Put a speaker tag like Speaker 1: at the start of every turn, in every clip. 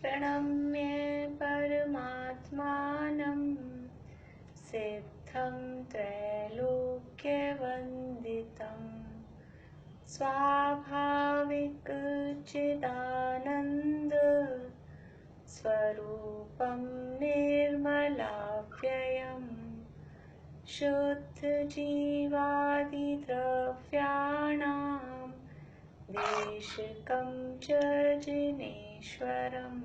Speaker 1: प्रणम्य परमात्मानं सिद्धं त्रैलोक्यवन्दितं स्वाभाविक चिदानन्द स्वरूपं निर्मलाव्ययम् शुद्ध जीवादिद्रव्याणां देशिकं च जिनेश्वरम्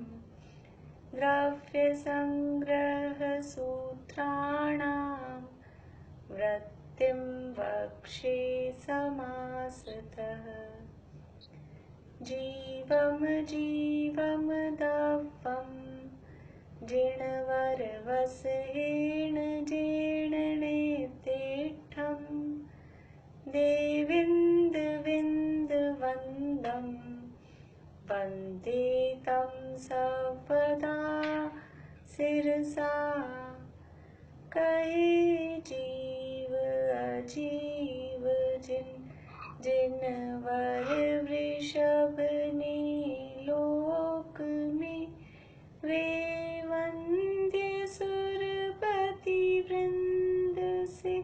Speaker 1: द्रव्यसंग्रहसूत्राणां वृत्तिं वक्षे समासतः जीवं दव्वं जिणवरवसहेण जीर्णनेतिष्ठं देविन्दविन्दवन्दं वन्दे तं सर्वदा शिरसा कहे जीव अजीव जिनवर वृषभ ने लोक में वे वंद्य सुरपति वृंद से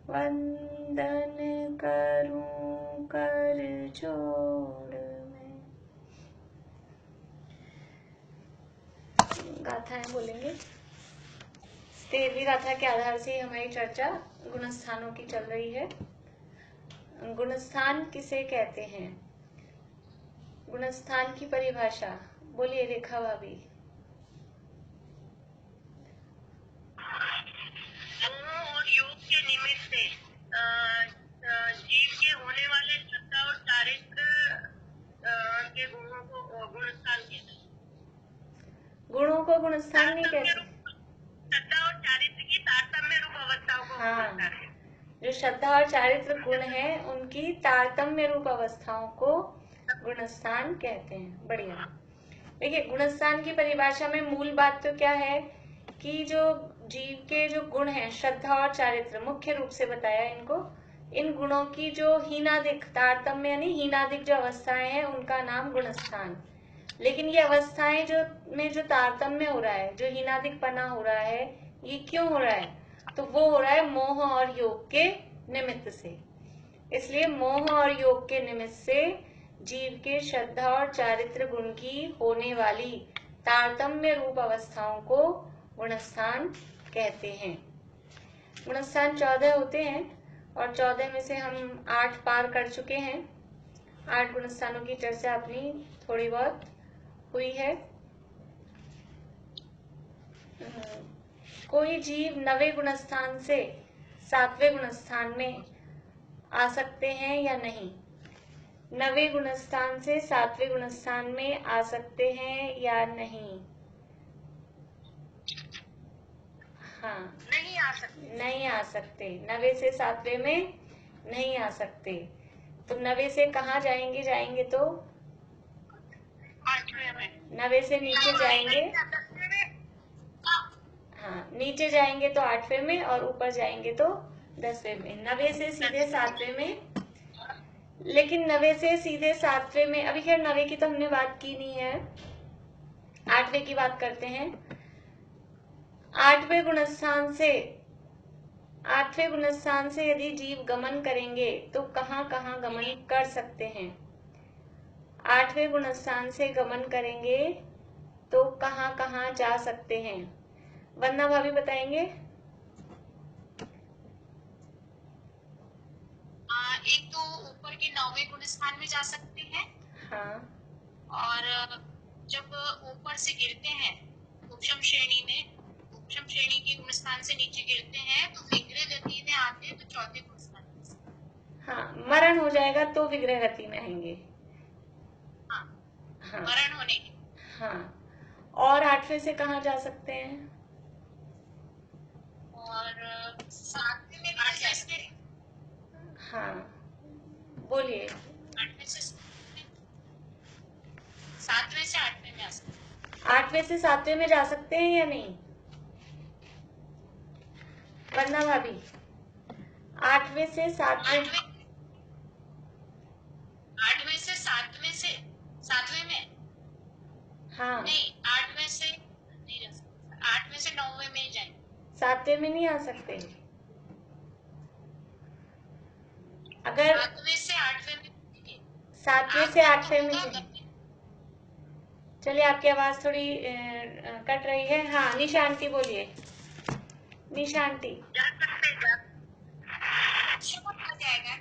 Speaker 1: वंदन करूं कर जोड़ में। गाथाएं बोलेंगे। 13वीं गाथा के आधार से हमारी चर्चा गुणस्थानों की चल रही है। गुणस्थान किसे कहते हैं? गुणस्थान की परिभाषा बोलिए रेखा भाभी।
Speaker 2: और योग के निमित्त से जीव के होने वाले श्रद्धा और चारित्र के गुणों को गुणस्थान कहते हैं।
Speaker 1: गुणों को गुणस्थान नहीं कहते।
Speaker 2: श्रद्धा और चारित्र की तारतम्य रूप अवस्थाओं को गुणस्थान कहते हैं।
Speaker 1: जो श्रद्धा और चारित्र गुण है उनकी तारतम्य रूप अवस्थाओं को गुणस्थान कहते हैं। बढ़िया। देखिए गुणस्थान की परिभाषा में मूल बात तो क्या है कि जो जीव के जो गुण हैं श्रद्धा और चारित्र, मुख्य रूप से बताया इनको, इन गुणों की जो हीनादिक तारतम्य यानी हीनादिक जो अवस्थाएं हैं उनका नाम गुणस्थान। लेकिन ये अवस्थाएं जो में जो तारतम्य हो रहा है, जो हीनादिक पना हो रहा है, ये क्यों हो रहा है? तो वो हो रहा है मोह और योग के निमित्त से। इसलिए मोह और योग के निमित्त से जीव के श्रद्धा और चारित्र गुण की होने वाली तारतम्य रूप अवस्थाओं को गुणस्थान कहते हैं। गुणस्थान 14 होते हैं और 14 में से हम 8 पार कर चुके हैं। 8 गुणस्थानों की चर्चा अपनी थोड़ी बहुत हुई है। कोई जीव 9वें गुणस्थान से 7वें गुणस्थान में आ सकते हैं या नहीं? 9वें गुणस्थान से 7वें गुणस्थान में आ सकते हैं या नहीं? हाँ,
Speaker 2: नहीं आ सकते।
Speaker 1: नहीं आ सकते। 9वें से 7वें में नहीं आ सकते। तो 9वें से कहाँ जाएंगे? जाएंगे तो
Speaker 2: 8वें में।
Speaker 1: 9वें से नीचे जाएंगे। हाँ, नीचे जाएंगे तो 8वें में और ऊपर जाएंगे तो 10वें में। 9वें से सीधे 7वें में। लेकिन 9वें से सीधे 7वें में, अभी खैर 9वें की तो हमने बात की नहीं है, 8वें की बात करते हैं। 8वें गुणस्थान से यदि जीव गमन करेंगे तो कहाँ कहाँ गमन कर सकते हैं? 8वें गुणस्थान से गमन करेंगे तो कहाँ कहाँ जा सकते हैं? वंदना भाभी बताएंगे।
Speaker 3: एक तो ऊपर के 9वें गुणस्थान में जा सकते हैं।
Speaker 1: हाँ।
Speaker 3: और जब ऊपर से गिरते हैं उपशम श्रेणी के गुणस्थान से नीचे गिरते हैं तो विग्रह गति में आते हैं तो 4थे गुणस्थान में।
Speaker 1: हाँ, मरण हो जाएगा तो विग्रह गति में आएंगे।
Speaker 3: हाँ,
Speaker 1: हाँ,
Speaker 3: मरण होने के।
Speaker 1: हाँ। और 8वें से कहाँ जा सकते हैं?
Speaker 3: और 7वें में भी जा सकते हैं।
Speaker 1: हाँ, बोलिए।
Speaker 3: 8वें से 7वें से 8वें में आ सकते हैं।
Speaker 1: 8वें से 7वें में जा सकते हैं या नहीं? वंदना भाभी, 8वें से 7वें
Speaker 3: 8वें से 7वें में।
Speaker 1: हाँ,
Speaker 3: नहीं, 8वें से नहीं जा सकते, 8वें से 9वें में जाएंगे।
Speaker 1: 7वें में नहीं आ सकते। अगर
Speaker 3: 7वें से 8वें में जाएंगे।
Speaker 1: 7वें से
Speaker 3: आगमन
Speaker 1: 8वें में
Speaker 3: होगा
Speaker 1: जाए।
Speaker 3: गति।
Speaker 1: चलिए, आपकी आवाज थोड़ी कट रही है। हाँ, निशा आंटी बोलिए। निशा आंटी,
Speaker 2: जा सकते जा
Speaker 3: उपशम आ जाएगा,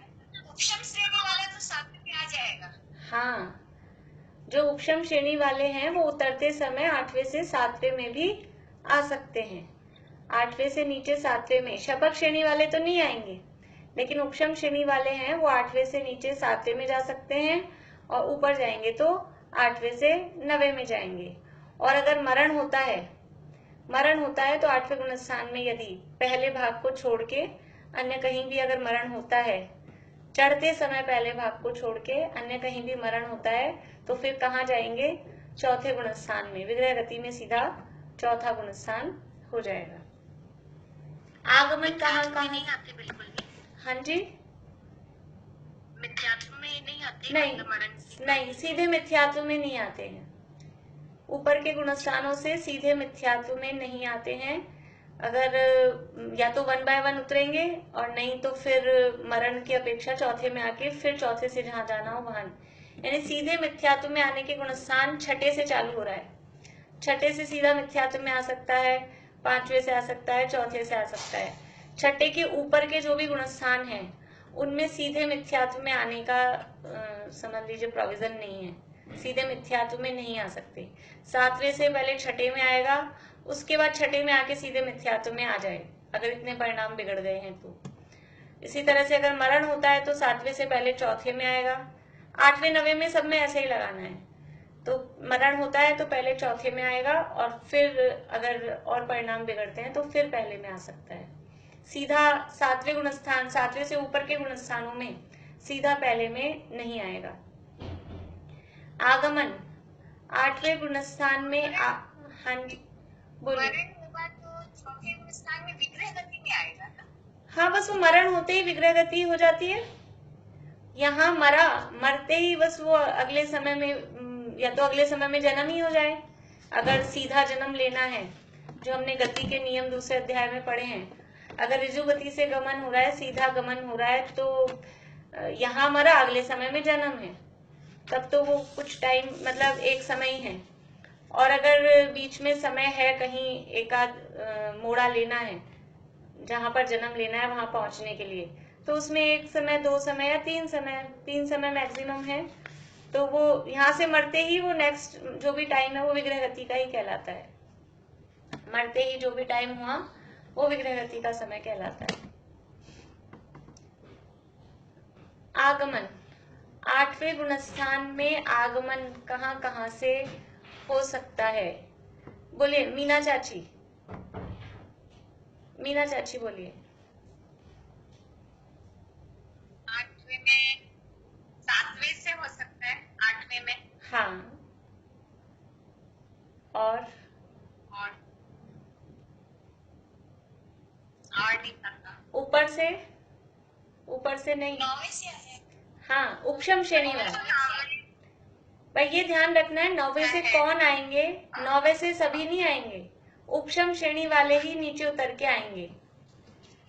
Speaker 3: उपशम श्रेणी वाला तो 7वें में आ जाएगा।
Speaker 1: हाँ, जो उपशम श्रेणी वाले हैं वो उतरते समय 8वें से 7वें में भी आ सकते हैं। 8वें से नीचे 7वें में। शपथ श्रेणी वाले तो नहीं आएंगे, लेकिन उपशम श्रेणी वाले हैं वो 8वें से नीचे 7वें में जा सकते हैं, और ऊपर जाएंगे तो 8वें से 9वें में जाएंगे। और अगर मरण होता है तो 8वें गुणस्थान में यदि पहले भाग को छोड़ के अन्य कहीं भी अगर मरण होता है, चढ़ते समय पहले भाग को छोड़ के अन्य कहीं भी मरण होता है, तो फिर कहाँ जाएंगे? चौथे गुणस्थान में। विग्रह गति में सीधा चौथा गुणस्थान हो जाएगा। आगमन कहाँ
Speaker 3: मिथ्यात्व में
Speaker 1: कहाँ?
Speaker 3: नहीं आते बिल्कुल भी,
Speaker 1: हाँ जी,
Speaker 3: मिथ्यात्व में नहीं आते,
Speaker 1: नहीं
Speaker 3: मतलब मरण
Speaker 1: नहीं, सीधे मिथ्यात्व में नहीं आते हैं। ऊपर के गुणस्थानों से सीधे मिथ्यात्व में नहीं आते हैं। अगर या तो 1 बाय 1 उतरेंगे, और नहीं तो फिर मरण की अपेक्षा चौथे में आके फिर चौथे से जहां जाना हो वहां। यानी सीधे मिथ्यात्व में आने के गुणस्थान छठे से चालू हो रहा है। छठे से सीधा मिथ्यात्व में आ सकता है, 5वें से आ सकता है, चौथे से आ सकता है। छठे के ऊपर के जो भी गुणस्थान हैं उनमें सीधे मिथ्यात्व में आने का समझ लीजिए प्रोविजन नहीं है। सीधे मिथ्यात्व में नहीं आ सकते। 7वें से पहले छठे में आएगा, उसके बाद छठे में आके सीधे मिथ्यात्व में आ जाए, अगर इतने परिणाम बिगड़ गए हैं तो। इसी तरह से अगर मरण होता है तो 7वें से पहले चौथे में आएगा। 8वें 9वें में सब में ऐसे ही लगाना है। तो मरण होता है तो पहले चौथे में आएगा, और फिर अगर और परिणाम बिगड़ते हैं तो फिर पहले में आ सकता है। सीधा 7वें गुणस्थान, 7वें से ऊपर के गुणस्थानों में सीधा पहले में नहीं आएगा। आगमन 8वें गुणस्थान में हाँ जी बोलिए।
Speaker 3: मरण होगा तो चौथे गुणस्थान में विग्रह गति में आएगा ना।
Speaker 1: हाँ, बस वो मरण होते ही विग्रह गति हो जाती है। यहाँ मरते ही बस वो अगले समय में, या तो अगले समय में जन्म ही हो जाए। अगर सीधा जन्म लेना है, जो हमने गति के नियम दूसरे अध्याय में पढ़े हैं, अगर ऋजु गति से गमन हो रहा है, सीधा गमन हो रहा है, तो यहाँ मरा, अगले समय में जन्म है, तब तो वो कुछ टाइम मतलब एक समय ही है। और अगर बीच में समय है, कहीं एकाध मोड़ा लेना है, जहां पर जन्म लेना है वहां पहुंचने के लिए, तो उसमें 1 समय, 2 समय या 3 समय मैक्सिमम है। तो वो यहाँ से मरते ही वो नेक्स्ट जो भी टाइम है वो विग्रह गति का ही कहलाता है। मरते ही जो भी टाइम हुआ वो विग्रह गति का समय कहलाता है। आगमन 8वें गुणस्थान में आगमन कहाँ कहाँ से हो सकता है? बोलिए मीना चाची, मीना चाची बोलिए।
Speaker 3: 8वें में, 7वें से हो सकता है, 8वें में।
Speaker 1: हाँ, और
Speaker 3: नहीं पता।
Speaker 1: ऊपर से नहीं।
Speaker 3: 9वें से आ जाएगा।
Speaker 1: हाँ, उपशम श्रेणी वाला। भाई ये ध्यान रखना है, 9वें से कौन आएंगे? 9वें से सभी नहीं आएंगे, उपशम श्रेणी वाले ही नीचे उतर के आएंगे।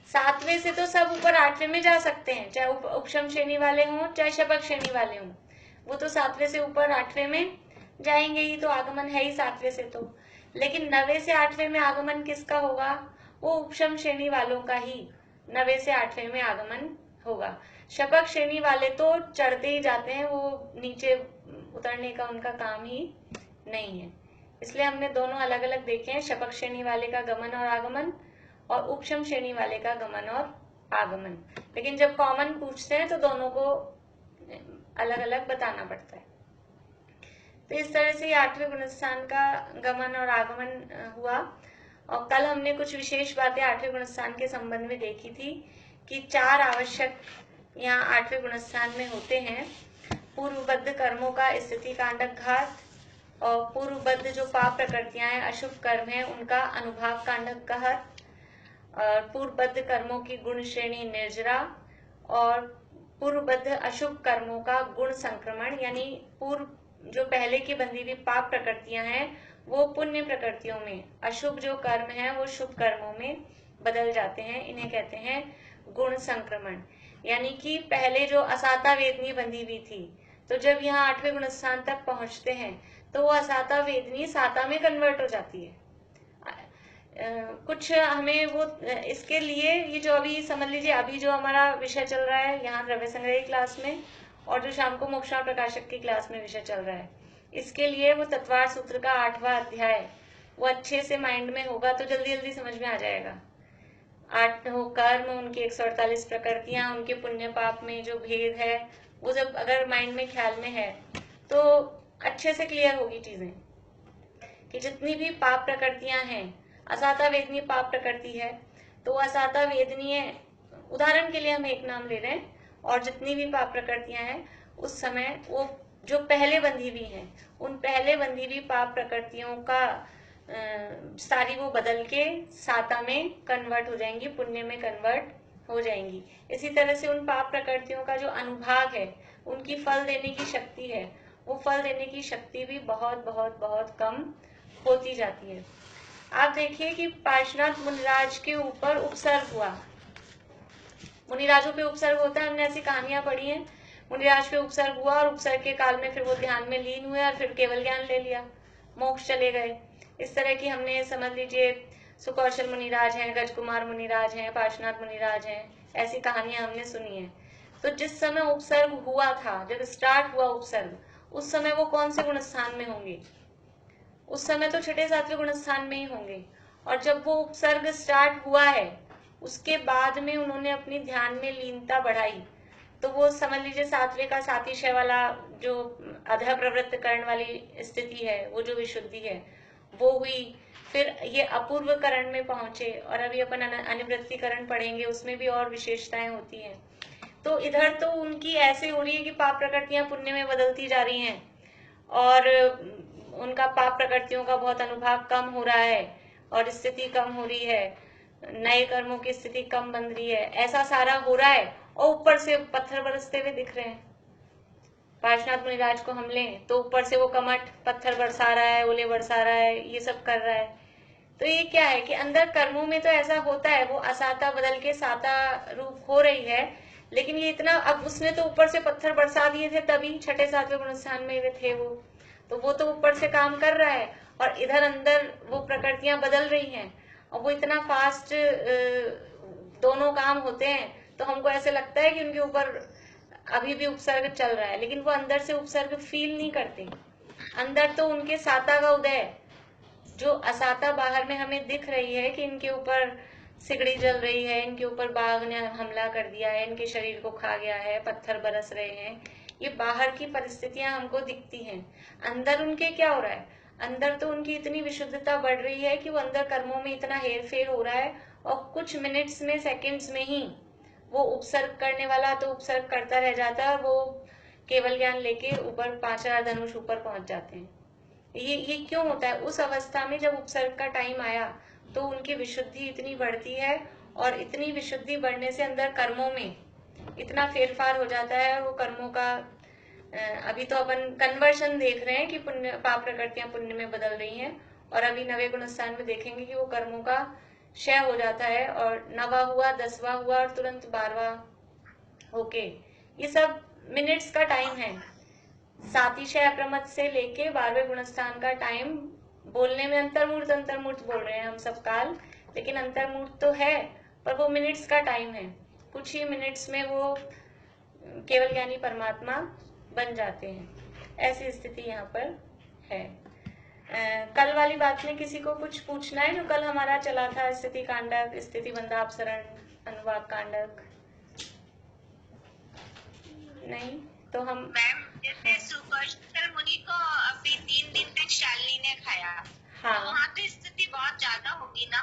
Speaker 1: 7वें से तो सब ऊपर 8वें में जा सकते हैं, चाहे उपशम श्रेणी वाले हों चाहे शपथ श्रेणी वाले हों, वो तो 7वें से ऊपर 8वें में जाएंगे ही, तो आगमन है ही 7वें से तो। लेकिन 9वें से 8वें में आगमन किसका होगा? वो उपशम श्रेणी वालों का ही 9वें से 8वें में आगमन होगा। शपथ श्रेणी वाले तो चढ़ते ही जाते हैं, वो नीचे उतरने का उनका काम ही नहीं है। इसलिए हमने दोनों अलग अलग देखे हैं, शपथ श्रेणी वाले का गमन और आगमन, और उपशम श्रेणी वाले का गमन और आगमन। लेकिन जब कॉमन पूछते हैं तो दोनों को अलग अलग बताना पड़ता है। तो इस तरह से 8वें गुणस्थान का गमन और आगमन हुआ। और कल हमने कुछ विशेष बातें 8वें गुणस्थान के संबंध में देखी थी कि 4 आवश्यक यहाँ 8वें गुणस्थान में होते हैं। पूर्वबद्ध कर्मों का स्थिति कांडक घात, और पूर्वबद्ध जो पाप प्रकृतियां हैं, अशुभ कर्म है, उनका अनुभाव कांडक घात, और पूर्वबद्ध कर्मों की गुण श्रेणी निर्जरा, और पूर्वबद्ध अशुभ कर्मों का गुण संक्रमण, यानी पूर्व जो पहले की बंधी हुई पाप प्रकृतियां हैं वो पुण्य प्रकृतियों में, अशुभ जो कर्म है वो शुभ कर्मों में बदल जाते हैं। इन्हें कहते हैं गुण संक्रमण। यानी कि पहले जो असाता वेदनी बंधी हुई थी, तो जब यहाँ 8वें गुण स्थान तक पहुंचते हैं तो वो असाता वेदनी साता में कन्वर्ट हो जाती है। कुछ हमें वो इसके लिए ये जो अभी समझ लीजिए, अभी जो हमारा विषय चल रहा है यहाँ द्रव्य संग्रह की क्लास में, और जो शाम को मोक्षण प्रकाशक की क्लास में विषय चल रहा है, इसके लिए वो तत्वार सूत्र का 8वां अध्याय वो अच्छे से माइंड में होगा तो जल्दी जल्दी समझ में आ जाएगा। 8 कर्म, उनकी 148 प्रकृतियां, उनके पुण्य पाप में जो भेद है वो जब अगर माइंड में ख्याल में है तो अच्छे से क्लियर होगी चीजें कि जितनी भी पाप प्रकृतियां हैं, असाता वेदनीय पाप प्रकृति है तो असाता वेदनीय, उदाहरण के लिए हम एक नाम ले रहे हैं, और जितनी भी पाप प्रकृतियां हैं उस समय वो जो पहले बंधी हुई हैं उन पहले बंधी हुई पाप प्रकृतियों का सारी वो बदल के साता में कन्वर्ट हो जाएंगी, पुण्य में कन्वर्ट हो जाएंगी। इसी तरह से उन पाप प्रकृतियों का जो अनुभाग है, उनकी फल देने की शक्ति है, वो फल देने की शक्ति भी बहुत बहुत बहुत कम होती जाती है। आप देखिए कि पार्श्वनाथ मुनिराज के ऊपर उपसर्ग हुआ, मुनिराजों पे उपसर्ग होता है, हमने ऐसी कहानियां पढ़ी हैं। मुनिराज पे उपसर्ग हुआ और उपसर्ग के काल में फिर वो ध्यान में लीन हुए और फिर केवल ज्ञान ले लिया, मोक्ष चले गए। इस तरह की हमने समझ लीजिए सुकौशल मुनिराज हैं, गजकुमार मुनिराज हैं, पार्श्वनाथ मुनिराज हैं, ऐसी कहानियां हमने सुनी है। तो जिस समय उपसर्ग हुआ था, जब स्टार्ट हुआ उपसर्ग, उस समय वो कौन से गुण स्थान में होंगे? उस समय तो 6ठे 7वें गुण स्थान में ही होंगे। और जब वो उपसर्ग स्टार्ट हुआ है उसके बाद में उन्होंने अपनी ध्यान में लीनता बढ़ाई, तो वो समझ लीजिए 7वें का सातिशय वाला जो अधः प्रवृत्त करण वाली स्थिति है, वो जो विशुद्धि है वो हुई। फिर ये अपूर्व करण में पहुंचे, और अभी अपन अनिवृत्ति करण पढ़ेंगे, उसमें भी और विशेषताएं होती हैं। तो इधर तो उनकी ऐसे हो रही है कि पाप प्रकृतियां पुण्य में बदलती जा रही हैं और उनका पाप प्रकृतियों का बहुत अनुभाग कम हो रहा है और स्थिति कम हो रही है, नए कर्मों की स्थिति कम बन रही है, ऐसा सारा हो रहा है। और ऊपर से पत्थर बरसते हुए दिख रहे हैं। पार्श्वनाथ मुनिराज को हम लें तो ऊपर से वो कमठ पत्थर बरसा रहा है, ओले बरसा रहा है, ये सब कर रहा है। तो ये क्या है कि अंदर कर्मों में तो ऐसा होता है, वो असाता बदल के साता रूप हो रही है, लेकिन ये इतना, अब उसने तो ऊपर से पत्थर बरसा दिए थे तभी 6ठे 7वें गुण स्थान में वे थे वो, तो वो तो ऊपर से काम कर रहा है और इधर अंदर वो प्रकृतियां बदल रही हैं और वो इतना फास्ट दोनों काम होते हैं। तो हमको ऐसे लगता है कि उनके ऊपर अभी भी उपसर्ग चल रहा है, लेकिन वो अंदर से उपसर्ग फील नहीं करते। अंदर तो उनके साता का उदय, जो असाता बाहर में हमें दिख रही है कि इनके ऊपर सिगड़ी जल रही है, इनके ऊपर बाघ ने हमला कर दिया है, इनके शरीर को खा गया है, पत्थर बरस रहे हैं, ये बाहर की परिस्थितियां हमको दिखती हैं। अंदर उनके क्या हो रहा है? अंदर तो उनकी इतनी विशुद्धता बढ़ रही है कि वो अंदर कर्मों में इतना हेर फेर हो रहा है और कुछ मिनट्स में, सेकंड्स में ही वो उपसर्ग करने वाला तो उपसर्ग करता रह जाता है और वो केवल ज्ञान लेके ऊपर 5000 धनुष ऊपर पहुंच जाते हैं। ये क्यों होता है? उस अवस्था में जब उपसर्ग का टाइम आया तो उनकी विशुद्धि इतनी बढ़ती है और इतनी विशुद्धि बढ़ने से अंदर कर्मों में इतना फेरफार हो जाता है। वो कर्मों का अभी तो अपन कन्वर्शन देख रहे हैं कि पुण्य पाप प्रकृतियां पुण्य में बदल रही हैं, और अभी 9वें गुण स्थान में देखेंगे कि वो कर्मों का क्षय हो जाता है और 9वां हुआ, 10वां हुआ और तुरंत 12वां होके, ये सब मिनट्स का टाइम है। सातिशय अप्रमत से लेके 12वें गुण स्थान का टाइम, बोलने में अंतर्मूर्त बोल रहे हैं हम सब काल, लेकिन अंतर्मूर्त तो है पर वो मिनट्स का टाइम है। कुछ ही मिनट्स में वो केवल ज्ञानी परमात्मा बन जाते हैं। ऐसी स्थिति यहाँ पर है। कल वाली बात में किसी को कुछ पूछना है? जो कल हमारा चला था स्थिति कांडक, स्थिति बंधापसरण, अनुवाद कांडक। नहीं तो हम
Speaker 3: मैम, जैसे सुकौशल मुनि को अभी 3 दिन तक शालिनी ने खाया,
Speaker 1: हाँ,
Speaker 3: तो वहाँ तो स्थिति बहुत ज्यादा होगी ना?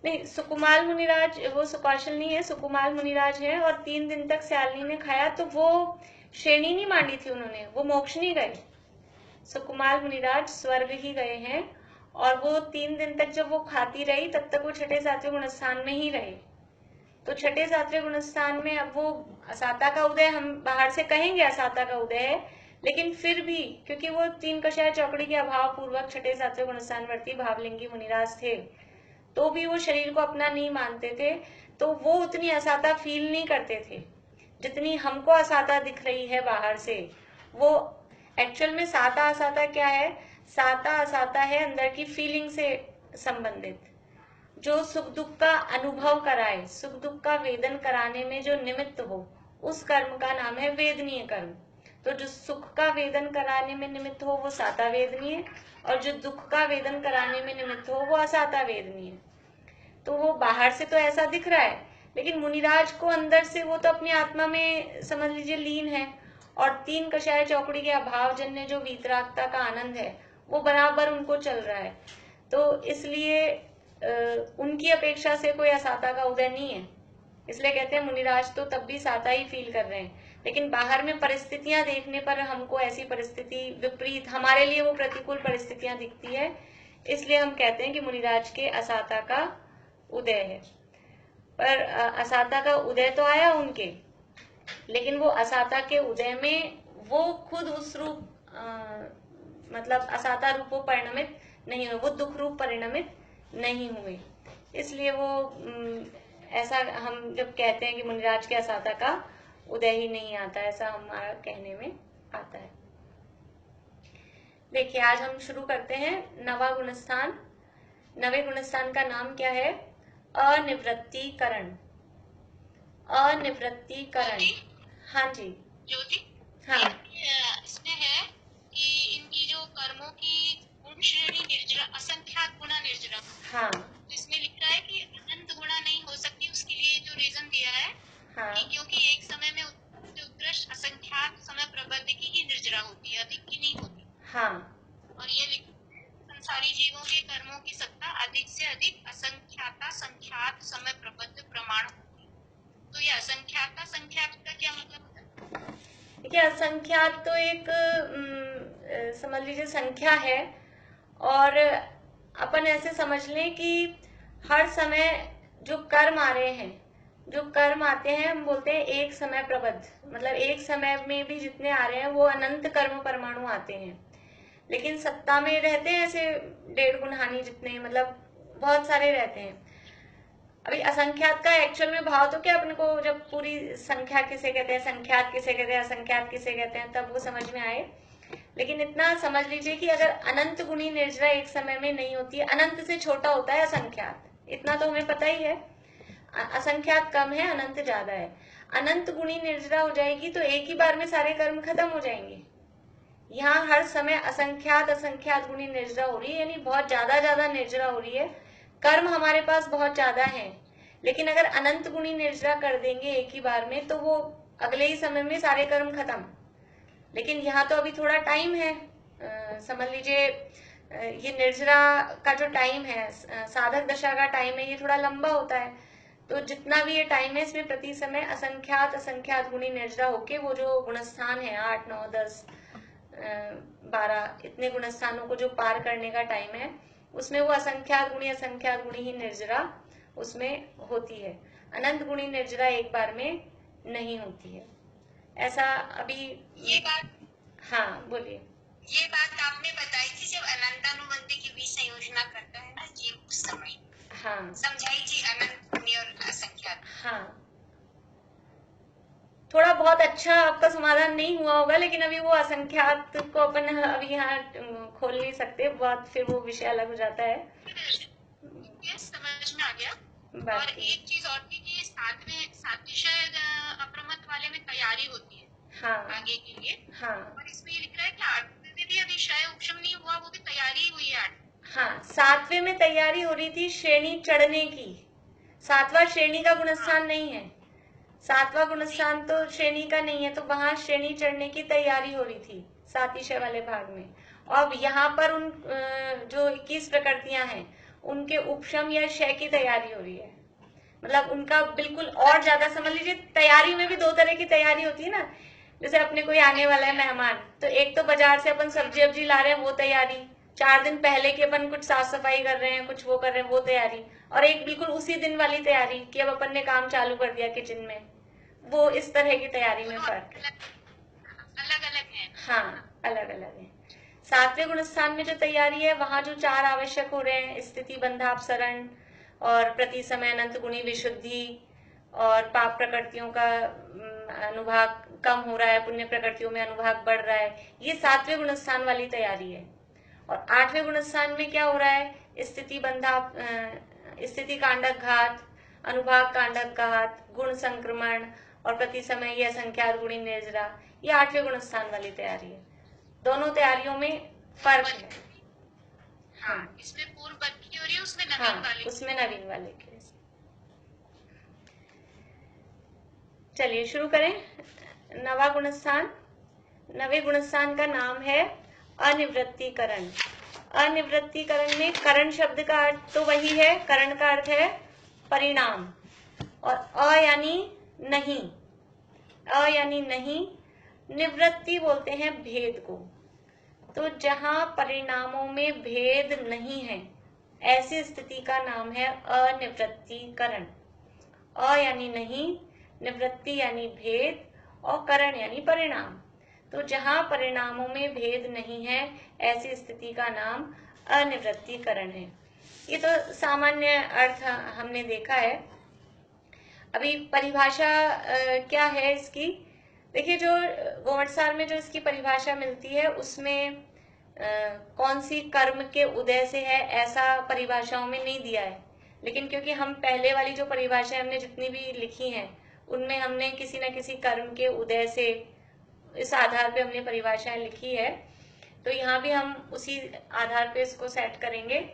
Speaker 1: नहीं, सुकुमाल मुनिराज, वो सुकौशल नहीं है, सुकुमाल मुनिराज है और 3 दिन तक शालिनी ने खाया, तो वो श्रेणी नहीं मांडी थी उन्होंने, वो मोक्ष नहीं गए। सुकुमाल मुनिराज स्वर्ग ही गए हैं और वो 3 दिन तक जब वो खाती रही तब तक वो 6ठे 7वें गुण स्थान में ही रहे। तो 6ठे 7वें गुण स्थान में अब वो असाता का उदय, हम बाहर से कहेंगे असाता का उदय है, लेकिन फिर भी क्योंकि वो 3 कषाय चौकड़ी के अभाव पूर्वक छठे सातवें गुणस्थानवर्ती भावलिंगी मुनिराज थे, तो भी वो शरीर को अपना नहीं मानते थे, तो वो उतनी असाता फील नहीं करते थे जितनी हमको असाता दिख रही है बाहर से। वो एक्चुअल में साता असाता क्या है? साता असाता है अंदर की फीलिंग से संबंधित, जो सुख दुख का अनुभव कराए, सुख दुख का वेदन कराने में जो निमित्त हो, उस कर्म का नाम है वेदनीय कर्म। तो जो सुख का वेदन कराने में निमित्त हो वो साता वेदनीय, और जो दुख का वेदन कराने में निमित्त हो वो असाता वेदनीय। तो वो बाहर से तो ऐसा दिख रहा है, लेकिन मुनिराज को अंदर से वो तो अपनी आत्मा में समझ लीजिए लीन है, और 3 कषाय चौकड़ी के अभाव जन्य जो वीतरागता का आनंद है वो बराबर उनको चल रहा है। तो इसलिए उनकी अपेक्षा से कोई असाता का उदय नहीं है। इसलिए कहते हैं मुनिराज तो तब भी साता ही फील कर रहे हैं, लेकिन बाहर में परिस्थितियां देखने पर हमको ऐसी परिस्थिति विपरीत, हमारे लिए वो प्रतिकूल परिस्थितियां दिखती है, इसलिए हम कहते हैं कि मुनिराज के असाता का उदय है। पर असाता का उदय तो आया उनके, लेकिन वो असाता के उदय में वो खुद उस रूप मतलब असाता रूप वो परिणमित नहीं हुए, वो दुख रूप परिणमित नहीं हुए। इसलिए वो ऐसा हम जब कहते हैं कि मुनिराज के असाता का उदय ही नहीं आता, ऐसा हमारा कहने में आता है। देखिए आज हम शुरू करते हैं नवा गुणस्थान। नवे गुणस्थान का नाम क्या है? अनिवृत्तीकरण। अनिवृत्तीकरण। हाँ जी
Speaker 3: ज्योति,
Speaker 1: हाँ
Speaker 3: इसमें है कि इनकी जो कर्मों की गुण श्रेणी निर्जरा, असंख्यात गुणा निर्जरा।
Speaker 1: हाँ
Speaker 3: तो इसमें लिखा है कि अनंत गुणा नहीं हो सकती। उसके लिए जो रीजन दिया है
Speaker 1: हाँ
Speaker 3: कि क्योंकि एक समय में उत्कृष्ट असंख्यात समय प्रबंध की ही निर्जरा होती है, अधिक की नहीं होती।
Speaker 1: हाँ
Speaker 3: और ये संसारी जीवों के कर्मों की सत्ता अधिक से अधिक असंख्याता संख्यात समय प्रबंध प्रमाण होती है। तो ये असंख्याता संख्यात का क्या मतलब होता है?
Speaker 1: देखिए असंख्यात तो एक समझ लीजिए संख्या है, और अपन ऐसे समझ लें कि हर समय जो कर्म आ रहे हैं, जो कर्म आते हैं हम बोलते हैं एक समय प्रबद्ध, मतलब एक समय में भी जितने आ रहे हैं वो अनंत कर्म परमाणु आते हैं। लेकिन सत्ता में रहते हैं ऐसे 1.5 गुण हानि जितने, मतलब बहुत सारे रहते हैं। अभी असंख्यात का एक्चुअल में भाव तो क्या अपने को जब पूरी संख्या किसे कहते हैं, संख्यात किसे कहते हैं, असंख्यात किसे कहते हैं, तब वो समझ में आए। लेकिन इतना समझ लीजिए कि अगर अनंत गुणी निर्जरा एक समय में नहीं होती है, अनंत से छोटा होता है असंख्यात, इतना तो हमें पता ही है। असंख्यात कम है, अनंत ज्यादा है। अनंत गुणी निर्जरा हो जाएगी तो एक ही बार में सारे कर्म खत्म हो जाएंगे। यहाँ हर समय असंख्यात असंख्यात गुणी निर्जरा हो रही है, यानी बहुत ज्यादा निर्जरा हो रही है। कर्म हमारे पास बहुत ज्यादा है, लेकिन अगर अनंत गुणी निर्जरा कर देंगे एक ही बार में तो वो अगले ही समय में सारे कर्म खत्म। लेकिन यहाँ तो अभी थोड़ा टाइम है, समझ लीजिए ये निर्जरा का जो टाइम है, साधक दशा का टाइम है, ये थोड़ा लंबा होता है। तो जितना भी ये टाइम है इसमें प्रति समय असंख्यात असंख्यात गुणी निर्जरा होके वो जो गुणस्थान है 8, 9, 10, 12 इतने गुणस्थानों को जो पार करने का टाइम है, उसमें वो असंख्यात गुणी ही निर्जरा उसमें होती है। अनंत गुणी निर्जरा एक बार में नहीं होती है, ऐसा अभी
Speaker 3: ये बात,
Speaker 1: हाँ बोलिए।
Speaker 3: ये बात आपने बताई थी जब अनंतानुबंधी की भी संयोजना करता है ना जीव उस समय।
Speaker 1: हाँ
Speaker 3: समझाई जी अनंत गुणी और असंख्यात।
Speaker 1: हाँ थोड़ा बहुत अच्छा आपका समाधान नहीं हुआ होगा, लेकिन अभी वो असंख्यात को अपन अभी यहाँ खोल नहीं सकते, बहुत फिर वो विषय अलग हो जाता है।
Speaker 3: ये समझ में आ गया।
Speaker 1: बात
Speaker 3: और एक चीज और थी कि सातिशय अप्रमत्त वाले में तैयारी होती है
Speaker 1: हाँ
Speaker 3: आगे के लिए।
Speaker 1: हाँ
Speaker 3: और इसमें ये लिख रहा है कि 8वें में भी अभी क्षय उपशम नहीं हुआ, वो भी तैयारी हुई है 8।
Speaker 1: हाँ 7वें में तैयारी हो रही थी श्रेणी चढ़ने की। 7वां श्रेणी का गुणस्थान नहीं है, 7वां गुणस्थान तो श्रेणी का नहीं है, तो वहां श्रेणी चढ़ने की तैयारी हो रही थी सातिशय वाले भाग में। और यहाँ पर उन जो 21 प्रकृतियां हैं उनके उपशम या क्षय की तैयारी हो रही है, मतलब उनका बिल्कुल और ज्यादा समझ लीजिए। तैयारी में भी 2 तरह की तैयारी होती है ना, जैसे अपने कोई आने वाला है मेहमान, तो एक तो बाजार से अपन सब्जी वब्जी ला रहे हैं वो तैयारी, 4 दिन पहले की अपन कुछ साफ सफाई कर रहे हैं, कुछ वो कर रहे हैं वो तैयारी, और एक बिल्कुल उसी दिन वाली तैयारी कि अब अपन ने काम चालू कर दिया किचन में, वो इस तरह की तैयारी में फर्क है।
Speaker 3: अलग अलग है।
Speaker 1: हाँ, अलग अलग है। 7वें गुण स्थान में जो तैयारी है वहां जो 4 आवश्यक हो रहे हैं, स्थिति, बंधापसरण और प्रति समय अनंत गुणी विशुद्धि और पाप प्रकृतियों का अनुभाग कम हो रहा है, पुण्य प्रकृतियों में अनुभाग बढ़ रहा है, ये 7वें गुण स्थान वाली तैयारी है। और 8वें गुण स्थान में क्या हो रहा है, स्थिति कांडक घात, अनुभाग कांडक घात, गुण संक्रमण और प्रति समय यह संख्या गुणी निर्जरा, ये 8वें गुण स्थान वाली तैयारी है। दोनों तैयारियों में फर्क है।
Speaker 3: हाँ, इसमें पूर्व पद की हो रही है, उसमें नवीन
Speaker 1: हाँ,
Speaker 3: वाले
Speaker 1: उसमें नवीन वाले की। चलिए शुरू करें। 9वां गुण स्थान। 9वें गुण स्थान का नाम है अनिवृत्तीकरण। अनिवृत्तीकरण में करण शब्द का अर्थ तो वही है, करण का अर्थ है परिणाम, और अ यानी नहीं, अ यानी नहीं, निवृत्ति बोलते हैं भेद को। तो जहां परिणामों में भेद नहीं है ऐसी स्थिति का नाम है अनिवृत्तीकरण। अ यानी नहीं, निवृत्ति यानी भेद और करण यानी परिणाम। तो जहां परिणामों में भेद नहीं है ऐसी स्थिति का नाम अनिवृत्तीकरण है। ये तो सामान्य अर्थ हमने देखा है। अभी परिभाषा क्या है इसकी, देखिए जो गोवटसार में जो इसकी परिभाषा मिलती है उसमें कौन सी कर्म के उदय से है ऐसा परिभाषाओं में नहीं दिया है, लेकिन क्योंकि हम पहले वाली जो परिभाषाएं हमने जितनी भी लिखी हैं उनमें हमने किसी न किसी कर्म के उदय से, इस आधार पे हमने परिभाषाएं लिखी है, तो यहाँ भी हम उसी आधार पे इसको सेट करेंगे।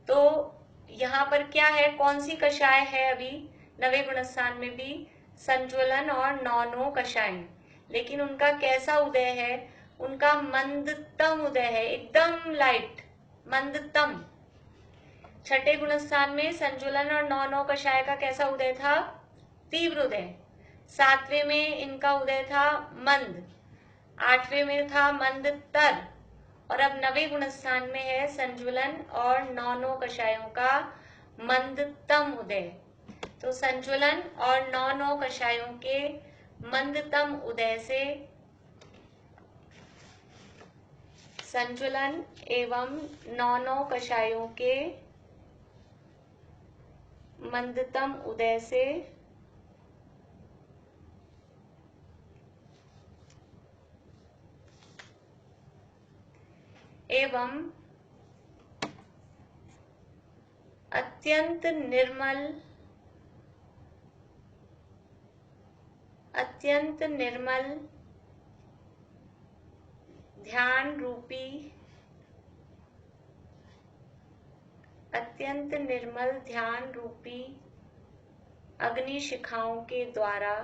Speaker 1: तो यहाँ पर क्या है, कौन सी कषाय है, अभी 9वें गुण स्थान में भी संज्वलन और 9 कषाय, लेकिन उनका कैसा उदय है, उनका मंदतम उदय है, एकदम लाइट मंदतम। 6ठे गुण स्थान में संज्वलन और 9 कषाय का कैसा उदय था, तीव्र उदय। 7वें में इनका उदय था मंद, 8वें में था मंदतर, और अब 9वें गुण स्थान में है संज्वलन और 9 कषायों का मंदतम उदय। तो संज्वलन और 9 कषायों के मंदतम उदय से संज्वलन एवं 9 कषायों के मंदतम उदय से एवं अत्यंत निर्मल ध्यान रूपी, अत्यंत निर्मल ध्यान रूपी अग्नि शिखाओं के द्वारा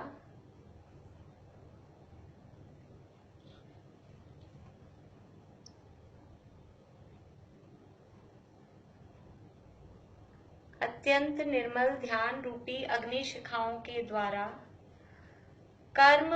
Speaker 1: अत्यंत निर्मल ध्यान रूपी अग्नि शिखाओं के द्वारा कर्म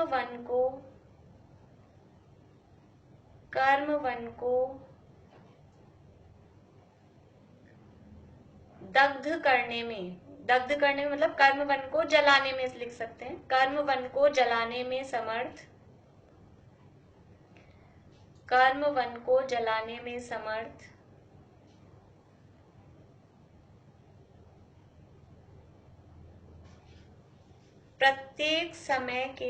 Speaker 1: दग्ध करने में, दग्ध करने में मतलब कर्म वन को जलाने में लिख सकते हैं, कर्म वन को जलाने में समर्थ, कर्म वन को जलाने में समर्थ प्रत्येक समय के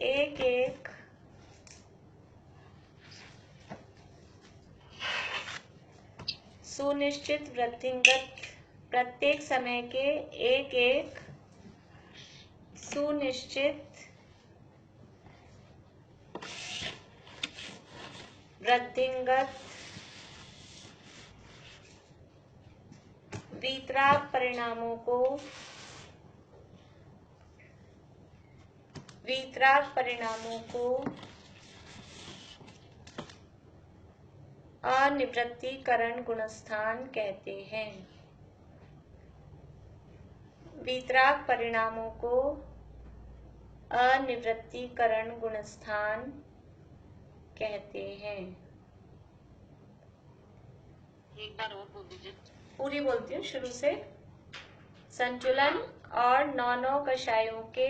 Speaker 1: एक एक सुनिश्चित वृद्धिंगत, प्रत्येक समय के एक एक सुनिश्चित वृद्धिंगत वीतराग परिणामों को अनिवृत्तीकरण गुणस्थान कहते हैं। वीतराग परिणामों को अनिवृत्तीकरण गुणस्थान कहते हैं।
Speaker 2: एक बार और बोल दीजिए।
Speaker 1: पूरी बोलती हूँ शुरू से। संचुलन और नौ कषायों के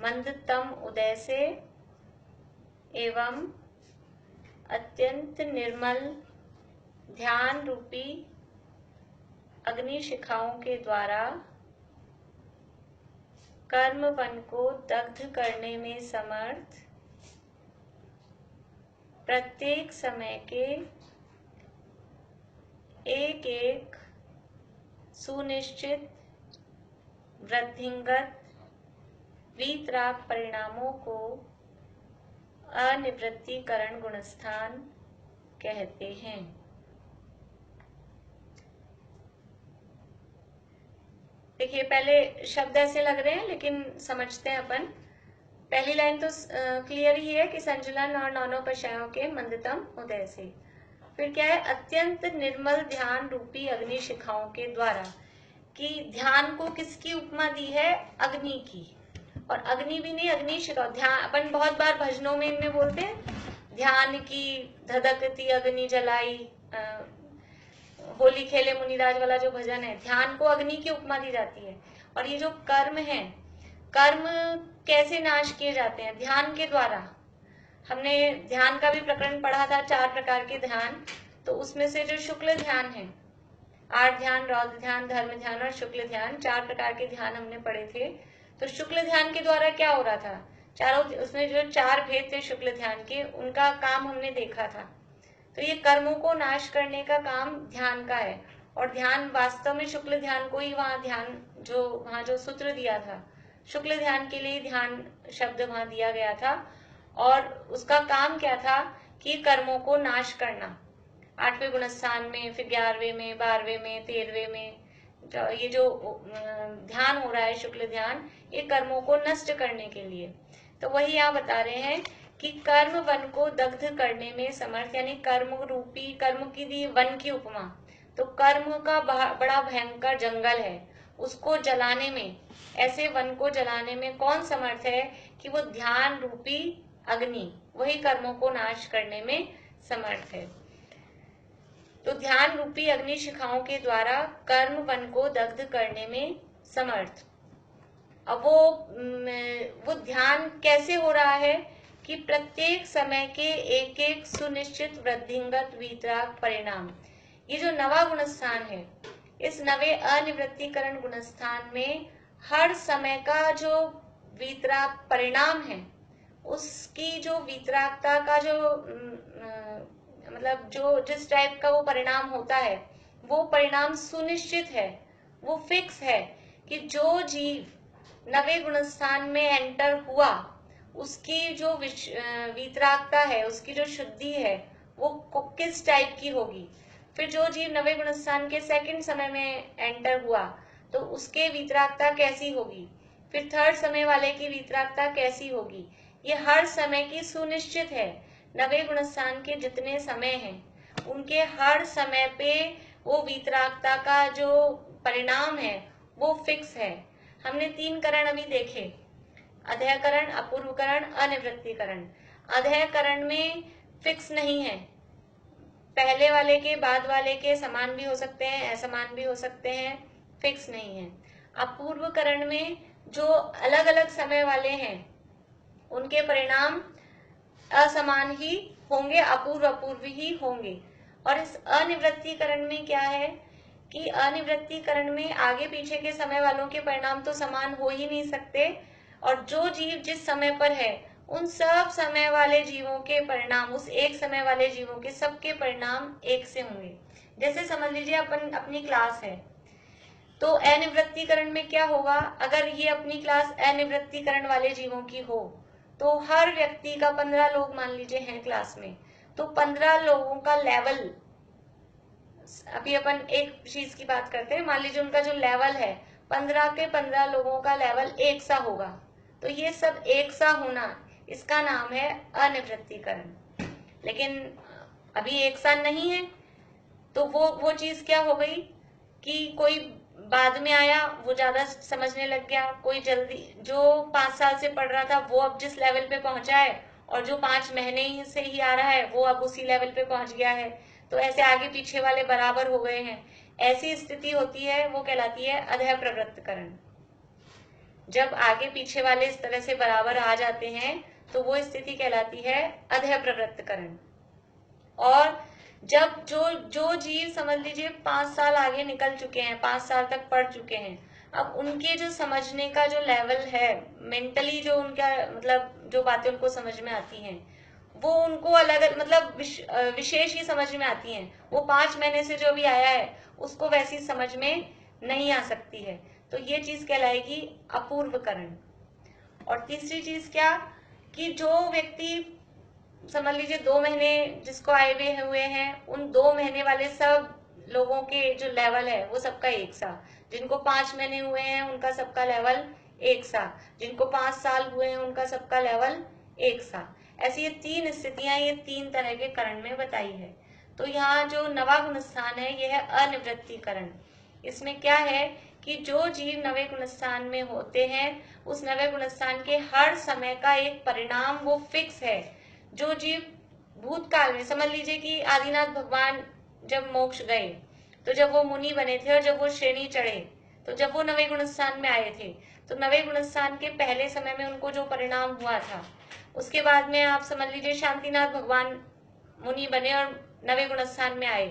Speaker 1: मंदतम उदय से एवं अत्यंत निर्मल ध्यान रूपी अग्नि शिखाओं के द्वारा कर्म वन को दग्ध करने में समर्थ प्रत्येक समय के एक एक सुनिश्चित वृद्धिंगत वीतराग परिणामों को अनिवृत्तीकरण गुणस्थान कहते हैं। देखिए, पहले शब्द ऐसे लग रहे हैं लेकिन समझते हैं अपन। पहली लाइन तो क्लियर ही है कि संचलन और नौ कषायों के मंदतम उदय से। फिर क्या है? अत्यंत निर्मल ध्यान रूपी अग्नि शिखाओं के द्वारा, कि ध्यान को किसकी उपमा दी है? अग्नि की। और अग्नि भी नहीं, अग्नि शिखा। ध्यान अपन बहुत बार भजनों में इनमें बोलते हैं, ध्यान की धधकती अग्नि जलाई, होली खेले मुनिराज वाला जो भजन है, ध्यान को अग्नि की उपमा दी जाती है। और ये जो कर्म है, कर्म कैसे नाश किए जाते हैं? ध्यान के द्वारा। हमने ध्यान का भी प्रकरण पढ़ा था, 4 प्रकार के ध्यान। तो उसमें से जो शुक्ल ध्यान है, आर्त ध्यान, रौद्र ध्यान, धर्म ध्यान और शुक्ल ध्यान, 4 प्रकार के ध्यान हमने पढ़े थे। तो शुक्ल ध्यान के द्वारा क्या हो रहा था? चारों, उसमें जो 4 भेद थे शुक्ल ध्यान के, उनका काम हमने देखा था। तो ये कर्मों को नाश करने का काम ध्यान का है। और ध्यान वास्तव में शुक्ल ध्यान को ही वहां जो सूत्र दिया था, शुक्ल ध्यान के लिए ध्यान शब्द वहां दिया गया था। और उसका काम क्या था? कि कर्मों को नाश करना। 8वें गुणस्थान में, फिर 11वें में, 12वें में, 13वें में ये जो ध्यान हो रहा है शुक्ल ध्यान, ये कर्मों को नष्ट करने के लिए। तो वही यहाँ बता रहे हैं कि कर्म वन को दग्ध करने में समर्थ, यानी कर्म रूपी, कर्म की दी वन की उपमा। तो कर्म का बड़ा भयंकर जंगल है, उसको जलाने में, ऐसे वन को जलाने में कौन समर्थ है? कि वो ध्यान रूपी अग्नि, वही कर्मों को नाश करने में समर्थ है। तो ध्यान रूपी अग्नि शिखाओं के द्वारा कर्म वन को दग्ध करने में समर्थ। अब वो ध्यान कैसे हो रहा है? कि प्रत्येक समय के एक एक सुनिश्चित वृद्धिंगत वीतराग परिणाम। ये जो नवा गुणस्थान है, इस नवे अनिवृत्तीकरण गुणस्थान में हर समय का जो वीतराग परिणाम है, उसकी जो वीतरागता का जो मतलब जो जिस टाइप का वो परिणाम होता है, वो परिणाम सुनिश्चित है, वो फिक्स है। कि जो जीव नवे गुणस्थान में एंटर हुआ, उसकी जो वीतरागता है, उसकी जो शुद्धि है, वो किस टाइप की होगी। फिर जो जीव नवे गुणस्थान के सेकंड समय में एंटर हुआ, तो उसके वीतरागता कैसी होगी। फिर थर्ड समय वाले की वीतरागता कैसी होगी। ये हर समय की सुनिश्चित है। नवे गुणस्थान के जितने समय हैं, उनके हर समय पे वो वीतरागता का जो परिणाम है, वो फिक्स है। हमने 3 करण अभी देखे, अधेयकरण, अपूर्वकरण, अनिवृत्तीकरण। अधेयकरण में फिक्स नहीं है, पहले वाले के बाद वाले के समान भी हो सकते हैं, असमान भी हो सकते हैं, फिक्स नहीं है। अपूर्वकरण में जो अलग अलग समय वाले हैं, उनके परिणाम असमान ही होंगे, अपूर्व ही होंगे। और इस अनिवृत्तीकरण में क्या है? कि अनिवृत्तीकरण में आगे पीछे के समय वालों के परिणाम तो समान हो ही नहीं सकते। और जो जीव जिस समय पर है, उन सब समय वाले जीवों के परिणाम, उस एक समय वाले जीवों के सबके परिणाम एक से होंगे। जैसे समझ लीजिए अपन अपनी क्लास है, तो अनिवृत्तीकरण में क्या होगा? अगर ये अपनी क्लास अनिवृत्तीकरण वाले जीवों की हो, तो हर व्यक्ति का 15 लोग मान लीजिए हैं क्लास में, तो 15 लोगों का लेवल, अभी अपन एक चीज की बात करते हैं, मान लीजिए उनका जो लेवल है, 15 के 15 लोगों का लेवल एक सा होगा। तो ये सब एक सा होना, इसका नाम है अनिवृत्तीकरण। लेकिन अभी एक सा नहीं है, तो वो चीज क्या हो गई? कि कोई बाद में आया, वो ज्यादा समझने लग गया। कोई जल्दी, जो 5 साल से पढ़ रहा था, वो अब जिस लेवल पे पहुंचा है, और जो 5 महीने से ही आ रहा है, वो अब उसी लेवल पे पहुंच गया है। तो ऐसे आगे पीछे वाले बराबर हो गए हैं, ऐसी स्थिति होती है, वो कहलाती है अधः प्रवृत्तकरण। जब आगे पीछे वाले इस तरह से बराबर आ जाते हैं तो वो स्थिति कहलाती है अधः प्रवृत्तकरण। और जब जो जीव समझ लीजिए 5 साल आगे निकल चुके हैं, 5 साल तक पढ़ चुके हैं, अब उनके जो समझने का जो लेवल है, मेंटली जो उनका मतलब जो बातें उनको समझ में आती हैं, वो उनको अलग मतलब विशेष ही समझ में आती हैं। वो 5 महीने से जो भी आया है उसको वैसी समझ में नहीं आ सकती है, तो ये चीज कहलाएगी अपूर्वकरण। और तीसरी चीज क्या, कि जो व्यक्ति समझ लीजिए 2 महीने जिसको आए हुए हैं, उन 2 महीने वाले सब लोगों के जो लेवल है वो सबका एक सा, जिनको 5 महीने हुए हैं उनका सबका लेवल एक सा, जिनको 5 साल हुए हैं उनका सबका लेवल एक सा। ऐसी ये 3 स्थितियां, ये 3 तरह के करण में बताई है। तो यहाँ जो नवा गुण स्थान है यह है अनिवृत्तिकरण। इसमें क्या है कि जो जीव नवे गुण स्थान में होते हैं उस नवे गुण स्थान के हर समय का एक परिणाम वो फिक्स है। जो जीव भूतकाल में समझ लीजिए कि आदिनाथ भगवान जब मोक्ष गए, तो जब वो मुनि बने थे और जब वो श्रेणी चढ़े, तो जब वो नवे गुण स्थान में आए थे, तो नवे गुण स्थान के पहले समय में उनको जो परिणाम हुआ था, उसके बाद में आप समझ लीजिए शांतिनाथ भगवान मुनि बने और नवे गुण स्थान में आए,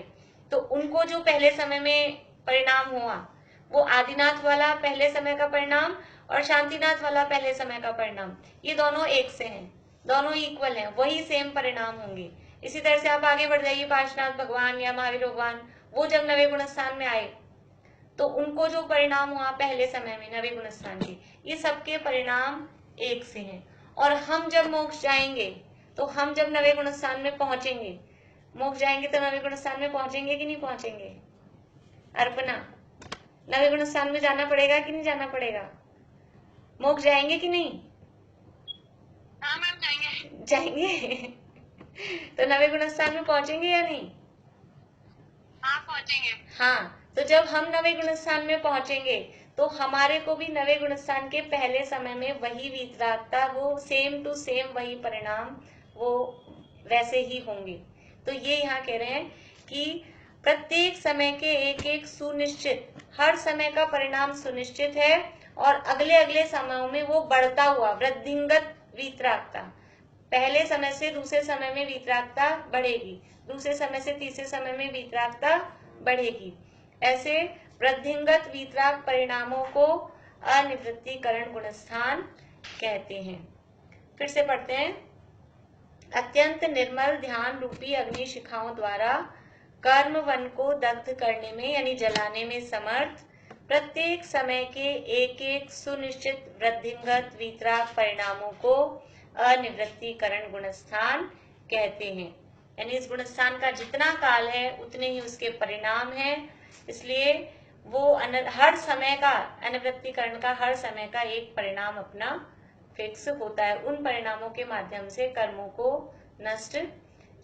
Speaker 1: तो उनको जो पहले समय में परिणाम हुआ वो आदिनाथ वाला पहले समय का परिणाम और शांतिनाथ वाला पहले समय का परिणाम, ये दोनों एक से हैं, दोनों इक्वल हैं, वही सेम परिणाम होंगे। इसी तरह से आप आगे बढ़ जाइए, पार्श्वनाथ भगवान या महावीर भगवान, वो जब नवे गुण स्थान में आए तो उनको जो परिणाम हुआ पहले समय में नवे गुण स्थान के, ये सबके परिणाम एक से हैं। और हम जब मोक्ष जाएंगे, तो हम जब नवे गुण स्थान में पहुंचेंगे, मोक्ष जाएंगे तो नवे गुण स्थान में पहुंचेंगे कि नहीं पहुंचेंगे? अर्पणा, नवे गुण स्थान में जाना पड़ेगा कि नहीं जाना पड़ेगा? मोक्ष जाएंगे कि नहीं?
Speaker 3: हाँ मैम जाएंगे।
Speaker 1: जाएंगे तो नवे गुण स्थान में पहुंचेंगे या नहीं?
Speaker 3: हाँ पहुंचेंगे।
Speaker 1: हाँ, तो जब हम नवे गुण स्थान में पहुंचेंगे तो हमारे को भी नवे गुण स्थान के पहले समय में वही वीतरागता, वो सेम टू सेम वही परिणाम, वो वैसे ही होंगे। तो ये यहाँ कह रहे हैं कि प्रत्येक समय के एक एक सुनिश्चित, हर समय का परिणाम सुनिश्चित है और अगले अगले समयों में वो बढ़ता हुआ वृद्धिंगत वीतरागता, पहले समय से दूसरे समय में वीतरागता बढ़ेगी, दूसरे समय से तीसरे समय में वीतरागता बढ़ेगी। ऐसे वृद्धिंगत वीतराग परिणामों को अनिवृत्तिकरण गुणस्थान कहते हैं। फिर से पढ़ते हैं। अत्यंत निर्मल ध्यान रूपी अग्नि शिखाओं द्वारा कर्म वन को दग्ध करने में यानी जलाने में समर्थ प्रत्येक समय के एक एक सुनिश्चित वृद्धिंगत वीतराग परिणामों को अनिवृत्तिकरण गुणस्थान कहते हैं। यानी इस गुणस्थान का जितना काल है उतने ही उसके परिणाम हैं, इसलिए वो हर समय का अनिवृत्तिकरण का हर समय का एक परिणाम अपना फिक्स होता है। उन परिणामों के माध्यम से कर्मों को नष्ट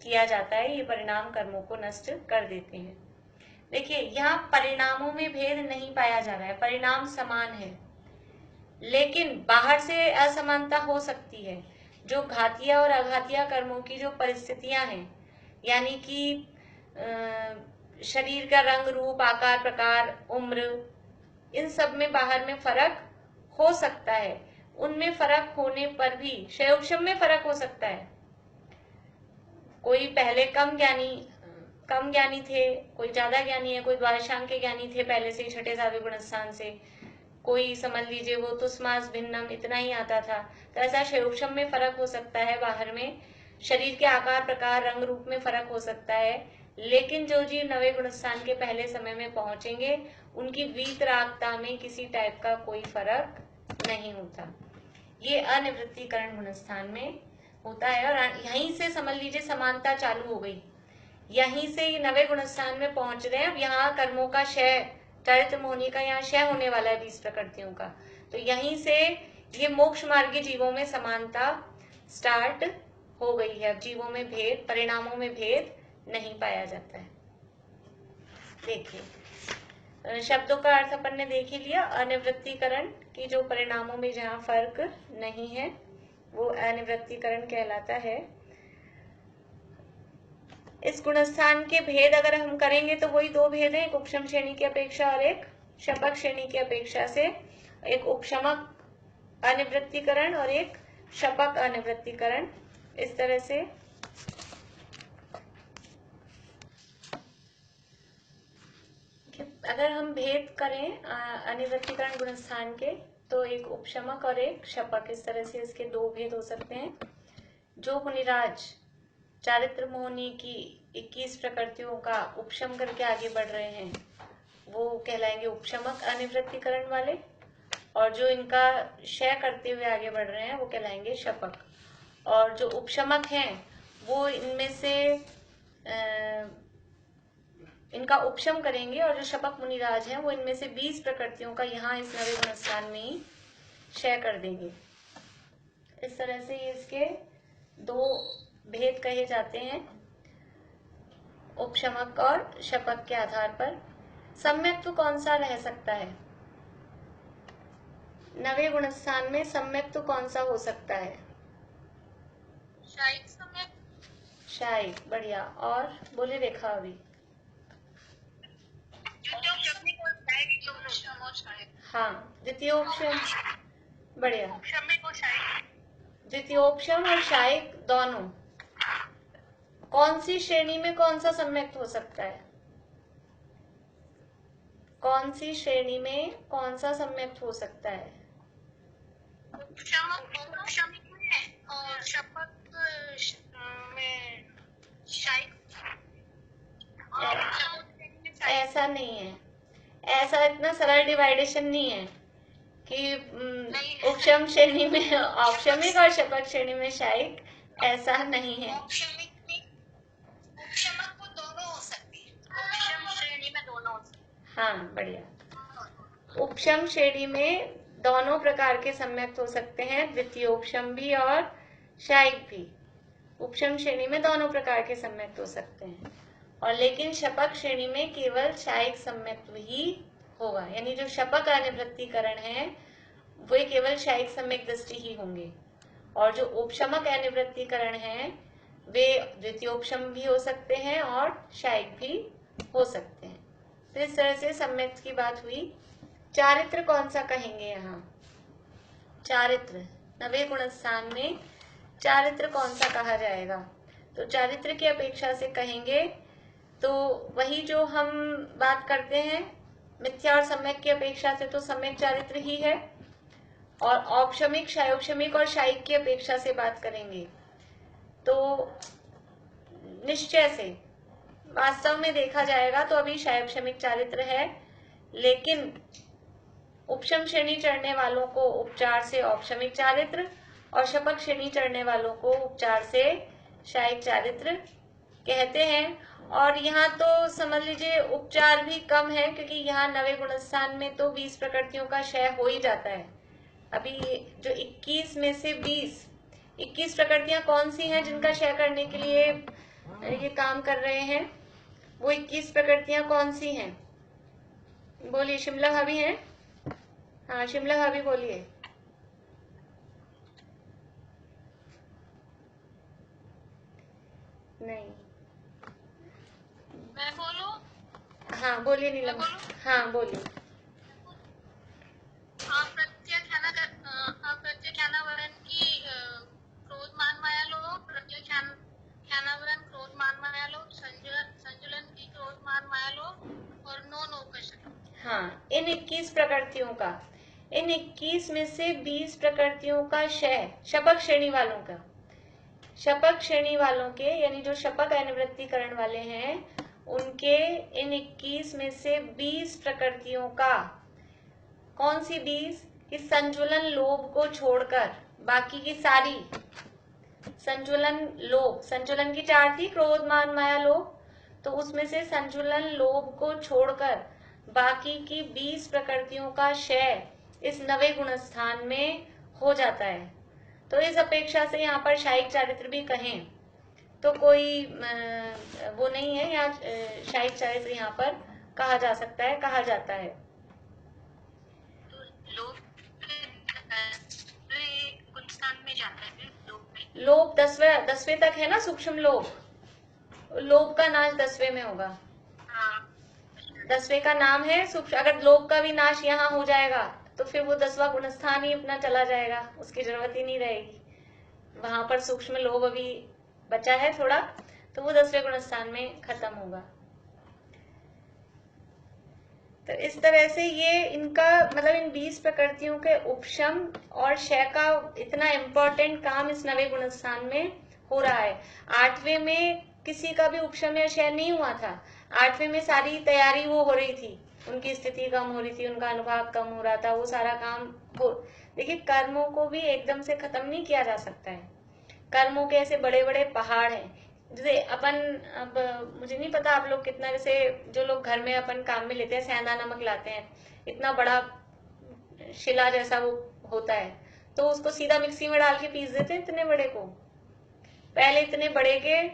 Speaker 1: किया जाता है, ये परिणाम कर्मों को नष्ट कर देते हैं। देखिए यहाँ परिणामों में भेद नहीं पाया जा रहा है, परिणाम समान है, लेकिन बाहर से असमानता हो सकती है। जो घातिया और अघातिया कर्मों की जो परिस्थितियां हैं, यानी कि शरीर का रंग रूप आकार प्रकार उम्र, इन सब में बाहर में फर्क हो सकता है। उनमें फर्क होने पर भी क्षयोक्षम में फर्क हो सकता है। कोई पहले कम ज्ञानी थे, कोई ज्यादा ज्ञानी है, कोई द्वादशांक के ज्ञानी थे पहले से छठे सातवें गुण स्थान से, कोई समझ लीजिए वो तुस्मास भिन्नम इतना ही आता था। तो ऐसा क्षयोक्षम में फर्क हो सकता है, बाहर में शरीर के आकार प्रकार रंग रूप में फर्क हो सकता है, लेकिन जो जीव नवे गुण स्थान के पहले समय में पहुंचेंगे उनकी वीतरागता में किसी टाइप का कोई फर्क नहीं होता। ये अनिवृत्तिकरण गुण स्थान में होता है और यहीं से समझ लीजिए समानता चालू हो गई, यहीं से ये नवे गुण स्थान में पहुंच रहे हैं। अब यहाँ कर्मों का क्षय, चरित्र मोहनी का यहाँ क्षय होने वाला है 20 प्रकृतियों का, तो यहीं से ये मोक्ष मार्गी जीवों में समानता स्टार्ट हो गई है। अब जीवों में भेद, परिणामों में भेद नहीं पाया जाता है। देखिए शब्दों का अर्थ अपन ने देख ही लिया। अनिवृत्तिकरण की जो परिणामों में जहाँ फर्क नहीं है वो अनिवृत्तिकरण कहलाता है। इस गुणस्थान के भेद अगर हम करेंगे तो वही दो भेद हैं, एक उपशम श्रेणी की अपेक्षा और एक शपक श्रेणी की अपेक्षा से। एक उपशमक अनिवृत्तीकरण और एक शपक अनिवृत्तीकरण। इस तरह से अगर हम भेद करें अनिवृत्तीकरण गुणस्थान के तो एक उपशमक और एक शपक, इस तरह से इसके दो भेद हो सकते हैं। जो मुनिराज चारित्र मोहनी की 21 प्रकृतियों का उपशम करके आगे बढ़ रहे हैं वो कहलाएंगे उपशमक अनिवृत्तीकरण वाले, और जो इनका क्षय करते हुए आगे बढ़ रहे हैं वो कहलाएंगे शपक। और जो उपशमक हैं वो इनमें से इनका उपशम करेंगे, और जो शपक मुनिराज हैं वो इनमें से 20 प्रकृतियों का यहाँ इस नवे गुणस्थान में ही क्षय कर देंगे। इस तरह से इसके दो भेद कहे जाते हैं उपशमक और शपक के आधार पर। सम्यक्त्व कौन सा रह सकता है नवे गुणस्थान में? सम्यक्त्व कौन सा हो सकता है?
Speaker 3: शायिक सम्यक।
Speaker 1: शायिक, बढ़िया। और बोले रेखा अभी। हाँ, द्वितीयोपशम, बढ़िया। द्वितीयोपशम और शायिक दोनों। कौन सी श्रेणी में कौन सा सम्यक्त हो सकता है? कौन सी श्रेणी में कौन सा सम्यक्त हो सकता है?
Speaker 3: उपशमिक में और शपक में शायिक।
Speaker 1: ऐसा नहीं है, ऐसा इतना सरल डिवाइडेशन नहीं है कि उपशम श्रेणी में औपशमिक और शपक श्रेणी में शायिक, ऐसा नहीं है।
Speaker 3: उपशमिक को दोनों हो सकती है, उपशम श्रेणी में दोनों हो सकती है।
Speaker 1: हाँ, बढ़िया। उपशम श्रेणी में दोनों प्रकार के सम्यक्त हो सकते हैं, द्वितीयोपशम भी और शायिक भी। उपशम श्रेणी में दोनों प्रकार के सम्यक्त हो सकते हैं, और लेकिन शपक श्रेणी में केवल शायिक सम्यक्त ही होगा, यानी जो शपक अनिवृत्तीकरण है वे केवल शायिक सम्यक दृष्टि ही होंगे, और जो उपशमक अनिवृत्तीकरण है वे द्वितीयोपशम भी हो सकते हैं और शायिक भी हो सकते हैं। तो इस तरह से सम्यक्त की बात हुई। चारित्र कौन सा कहेंगे यहाँ? चारित्र नवे गुणस्थान में चारित्र कौन सा कहा जाएगा? तो चारित्र की अपेक्षा से कहेंगे तो वही जो हम बात करते हैं मिथ्या और सम्यक की अपेक्षा से, तो सम्यक चारित्र ही है, और औपशमिक, शायोपशमिक और शायिक की अपेक्षा से बात करेंगे तो निश्चय से वास्तव में देखा जाएगा तो अभी शायोपशमिक चारित्र है, लेकिन उपशम श्रेणी चढ़ने वालों को उपचार से औपशमिक चारित्र और शपक श्रेणी चढ़ने वालों को उपचार से शायिक चारित्र कहते हैं। और यहाँ तो समझ लीजिए उपचार भी कम है, क्योंकि यहाँ नवे गुणस्थान में तो 20 प्रकृतियों का क्षय हो ही जाता है। अभी जो 21 में से 21 प्रकृतियां कौन सी हैं जिनका क्षय करने के लिए ये काम कर रहे हैं? वो 21 प्रकृतियां कौन सी हैं? बोलिए। शिमला भाभी हैं? हाँ, शिमला भाभी बोलिए। नहीं,
Speaker 3: मैं बोलूं?
Speaker 1: हाँ बोलिए नीलम। हाँ बोलिए।
Speaker 3: प्रत्यख्यानावरण की क्रोध मान माया लोग, प्रत्यख्यानावरण क्रोध मान माया लोग, संजुलन की क्रोध मान माया लोग और नो नौकश।
Speaker 1: हाँ, इन 21 प्रकृतियों का, इन 21 में से 20 प्रकृतियों का क्षय शपक श्रेणी वालों का, शपक श्रेणी वालों के यानी जो शपक अनिवृत्तीकरण वाले हैं उनके इन 21 में से 20 प्रकृतियों का, कौन सी 20? कि संजुलन लोभ को छोड़कर बाकी की सारी, संजुलन लोभ, संजुलन की 4 थी, क्रोध मान माया लोभ, तो उसमें से संजुलन लोभ को छोड़कर बाकी की 20 प्रकृतियों का क्षय इस नवे गुणस्थान में हो जाता है। तो इस अपेक्षा से यहाँ पर शायिक चारित्र भी कहें तो कोई वो नहीं है, यहाँ शायिक चारित्र यहाँ पर कहा जा सकता है, कहा जाता है।
Speaker 3: गुणस्थान में जाता है,
Speaker 1: लोभ 10वें तक है ना, सूक्ष्म लोभ, लोभ का नाश 10वें में होगा।
Speaker 2: हाँ
Speaker 1: 10वें का नाम है सूक्ष्म। अगर लोभ का भी नाश यहाँ हो जाएगा तो फिर वो 10वां गुणस्थान ही अपना चला जाएगा, उसकी जरूरत ही नहीं रहेगी। वहां पर सूक्ष्म लोभ अभी बचा है थोड़ा, तो वो 10वें गुणस्थान में खत्म होगा। तो इस तरह से ये इनका मतलब इन 20 प्रकृतियों के उपशम और क्षय का इतना इम्पोर्टेंट काम इस 9वें गुणस्थान में हो रहा है। 8वें में किसी का भी उपशम या क्षय नहीं हुआ था। 8वें में सारी तैयारी वो हो रही थी, उनकी स्थिति कम हो रही थी, उनका अनुभाग कम हो रहा था, वो सारा काम हो। देखिए कर्मों को भी एकदम से खत्म नहीं किया जा सकता है। कर्मों के ऐसे बड़े बड़े पहाड़ हैं। जैसे अपन, अब मुझे नहीं पता आप लोग कितना, जैसे जो लोग घर में अपन काम में लेते हैं, सेंधा नमक लाते हैं, इतना बड़ा शिला जैसा वो होता है, तो उसको सीधा मिक्सी में डाल के पीस देते हैं इतने बड़े को। पहले इतने बड़े के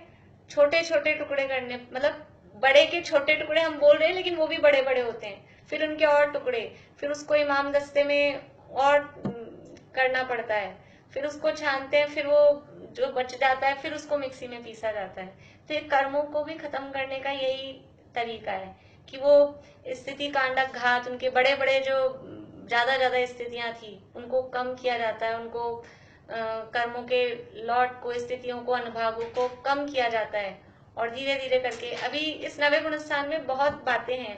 Speaker 1: छोटे छोटे टुकड़े करने, मतलब बड़े के छोटे टुकड़े हम बोल रहे हैं, लेकिन वो भी बड़े बड़े होते हैं। फिर उनके और टुकड़े, फिर उसको इमाम दस्ते में और करना पड़ता है, फिर उसको छानते हैं, फिर वो जो बच जाता है फिर उसको मिक्सी में पीसा जाता है। तो ये कर्मों को भी खत्म करने का यही तरीका है कि वो स्थिति कांडक घात, उनके बड़े बड़े जो ज्यादा स्थितियां थी उनको कम किया जाता है, उनको कर्मों के लॉट को, स्थितियों को, अनुभागों को कम किया जाता है। और धीरे धीरे करके अभी इस 9वें गुणस्थान में बहुत बातें हैं,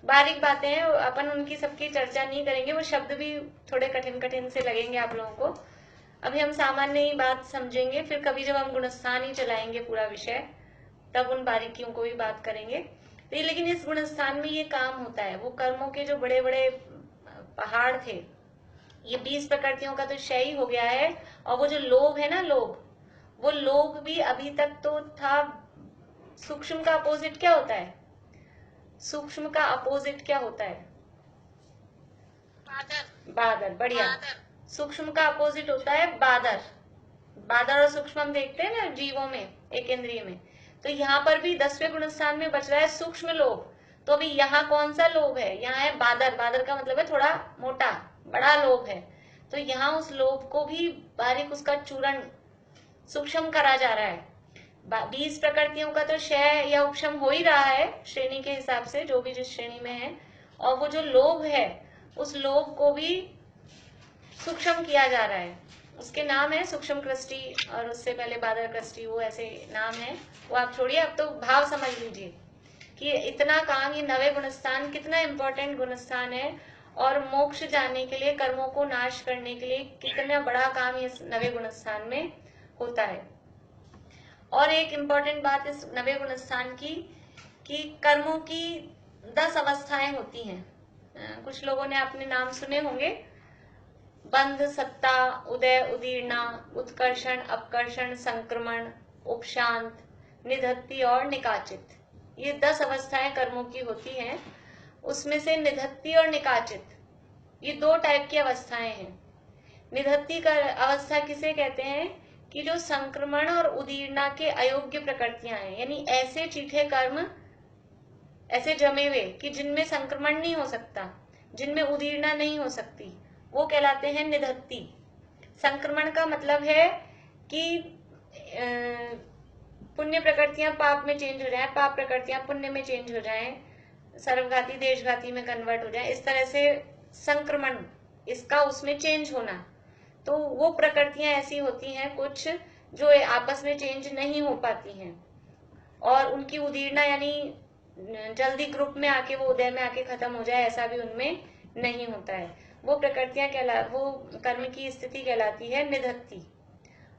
Speaker 1: बारीक बातें हैं, अपन उनकी सबकी चर्चा नहीं करेंगे, वो शब्द भी थोड़े कठिन कठिन से लगेंगे आप लोगों को। अभी हम सामान्य ही बात समझेंगे, फिर कभी जब हम गुणस्थान ही चलाएंगे पूरा विषय तब उन बारीकियों को भी बात करेंगे। तो लेकिन इस गुणस्थान में ये काम होता है, वो कर्मों के जो बड़े बड़े पहाड़ थे, ये 20 प्रकृतियों का तो क्षय ही हो गया है। और वो जो लोभ है ना, लोभ, वो लोभ भी अभी तक तो था। सूक्ष्म का अपोजिट क्या होता है? सूक्ष्म का अपोजिट क्या होता है? बादर। बढ़िया। सूक्ष्म का अपोजिट होता है बादर। बादर और सूक्ष्म हम देखते हैं ना जीवों में, एक इंद्रिय में। तो यहाँ पर भी 10वें गुणस्थान में बच रहा है सूक्ष्म लोभ। तो अभी यहाँ कौन सा लोभ है? यहाँ है बादर। बादर का मतलब है थोड़ा मोटा, बड़ा लोभ है। तो यहाँ उस लोभ को भी बारीक, उसका चूर्ण सूक्ष्म करा जा रहा है। 20 प्रकृतियों का तो क्षय या उपशम हो ही रहा है श्रेणी के हिसाब से, जो भी जिस श्रेणी में है। और वो जो लोभ है, उस लोभ को भी सूक्ष्म किया जा रहा है। उसके नाम है सूक्ष्म कृष्टि, और उससे पहले बादर कृष्टि, वो ऐसे नाम है। वो आप छोड़िए, अब तो भाव समझ लीजिए कि इतना काम, ये 9वें गुणस्थान कितना इंपॉर्टेंट गुणस्थान है, और मोक्ष जाने के लिए, कर्मों को नाश करने के लिए कितना बड़ा काम इस 9वें गुणस्थान में होता है। और एक इम्पॉर्टेंट बात इस 9वें गुणस्थान की, कि कर्मों की 10 अवस्थाएं होती हैं। कुछ लोगों ने अपने नाम सुने होंगे, बंध, सत्ता, उदय, उदीर्णा, उत्कर्षण, अपकर्षण, संक्रमण, उपशांत, निधत्ति और निकाचित। ये 10 अवस्थाएं कर्मों की होती हैं। उसमें से निधत्ति और निकाचित, ये 2 टाइप की अवस्थाएं हैं। निधत्ति का अवस्था किसे कहते हैं? कि जो संक्रमण और उदीर्णा के अयोग्य प्रकृतियां हैं, यानी ऐसे चीठे कर्म, ऐसे जमे हुए कि जिनमें संक्रमण नहीं हो सकता, जिनमें उदीर्णा नहीं हो सकती, वो कहलाते हैं निधत्ति। संक्रमण का मतलब है कि पुण्य प्रकृतियां पाप में चेंज हो जाएं, पाप प्रकृतियां पुण्य में चेंज हो जाएं, सर्वघाती देशघाती में कन्वर्ट हो जाएं, इस तरह से संक्रमण, इसका उसमें चेंज होना। तो वो प्रकृतियां ऐसी होती हैं कुछ जो आपस में चेंज नहीं हो पाती हैं, और उनकी उदीर्णा यानी जल्दी ग्रुप में आके वो उदय में आके खत्म हो जाए, ऐसा भी उनमें नहीं होता है। वो प्रकृतियां वो कर्म की स्थिति कहलाती है निधत्ति।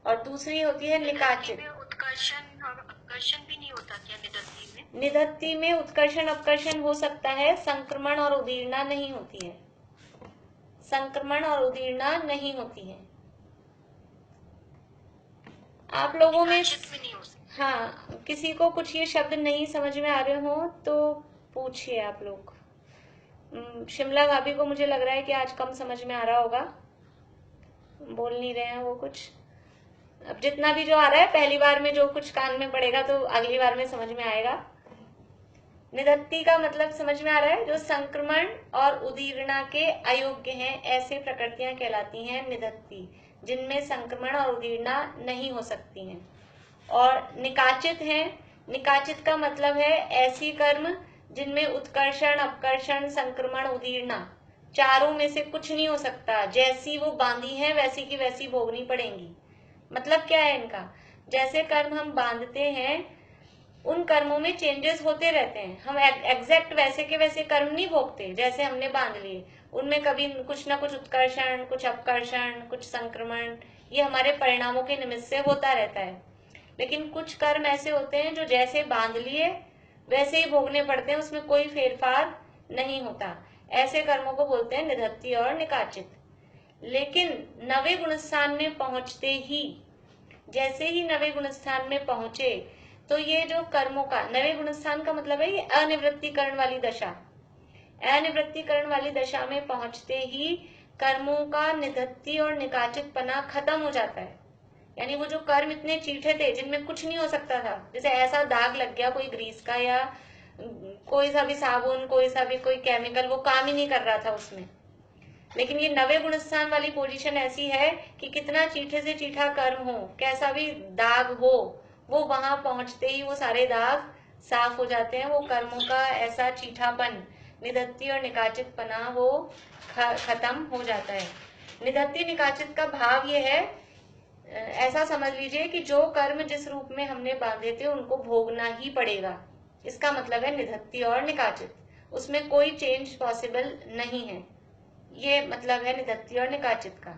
Speaker 1: और दूसरी होती है निकाचित।
Speaker 2: उत्कर्षण और अपकर्षण भी नहीं होता क्या निधत्ति में?
Speaker 1: निधत्ति में उत्कर्षण अपकर्षण हो सकता है, संक्रमण और उदीर्णा नहीं होती है। संक्रमण और उदीर्णा नहीं होती है। आप लोगों में
Speaker 2: नहीं हो सकता।
Speaker 1: हाँ, किसी को कुछ ये शब्द नहीं समझ में आ रहे हो तो पूछिए आप लोग। शिमला भाभी को मुझे लग रहा है कि आज कम समझ में आ रहा होगा, बोल नहीं रहे हैं वो कुछ। अब जितना भी जो आ रहा है, पहली बार में जो कुछ कान में पड़ेगा तो अगली बार में समझ में आएगा। निधत्ति का मतलब समझ में आ रहा है? जो संक्रमण और उदीर्णा के अयोग्य हैं, ऐसे प्रकृतियां कहलाती हैं निधत्ति, जिनमें संक्रमण और उदीर्णा नहीं हो सकती हैं। और निकाचित हैं निकाचित का मतलब है ऐसी कर्म जिनमें उत्कर्षण, अपकर्षण, संक्रमण, उदीर्णा चारों में से कुछ नहीं हो सकता। जैसी वो बांधी है वैसी की वैसी भोगनी पड़ेंगी। मतलब क्या है इनका, जैसे कर्म हम बांधते हैं उन कर्मों में चेंजेस होते रहते हैं। हम एग्जैक्ट वैसे के वैसे कर्म नहीं भोगते जैसे हमने बांध लिए। उनमें कभी कुछ ना कुछ उत्कर्षण, कुछ अपकर्षण, कुछ संक्रमण, ये हमारे परिणामों के निमित्त से होता रहता है। लेकिन कुछ कर्म ऐसे होते हैं जो जैसे बांध लिए वैसे ही भोगने पड़ते हैं, उसमें कोई फेरफार नहीं होता। ऐसे कर्मों को बोलते हैं निधत्ती और निकाचित। लेकिन नवे गुणस्थान में पहुंचते ही, जैसे ही नवे गुणस्थान में पहुंचे तो ये जो कर्मों का, नवे गुणस्थान का मतलब है ये अनिवृत्तिकरण वाली दशा। अनिवृत्तिकरण वाली दशा में पहुंचते ही कर्मों का निधत्ती और निकाचित पना खत्म हो जाता है। यानी वो जो कर्म इतने चीठे थे जिनमें कुछ नहीं हो सकता था, जैसे ऐसा दाग लग गया कोई ग्रीस का या कोई सा भी साबुन, कोई सा भी कोई केमिकल, वो काम ही नहीं कर रहा था उसमें। लेकिन ये नवे गुणस्थान वाली पोजीशन ऐसी है कि कितना चीठे से चीठा कर्म हो, कैसा भी दाग हो, वो वहां पहुंचते ही वो सारे दाग साफ हो जाते हैं। वो कर्मों का ऐसा चीठापन, निधत्ती और निकाचित पना, वो खत्म हो जाता है। निधत्ती निकाचित का भाव ये है, ऐसा समझ लीजिए कि जो कर्म जिस रूप में हमने बांधे थे उनको भोगना ही पड़ेगा। इसका मतलब है निधत्ती और निकाचित, उसमें कोई चेंज पॉसिबल नहीं है। ये मतलब है निधत्ती और निकाचित का।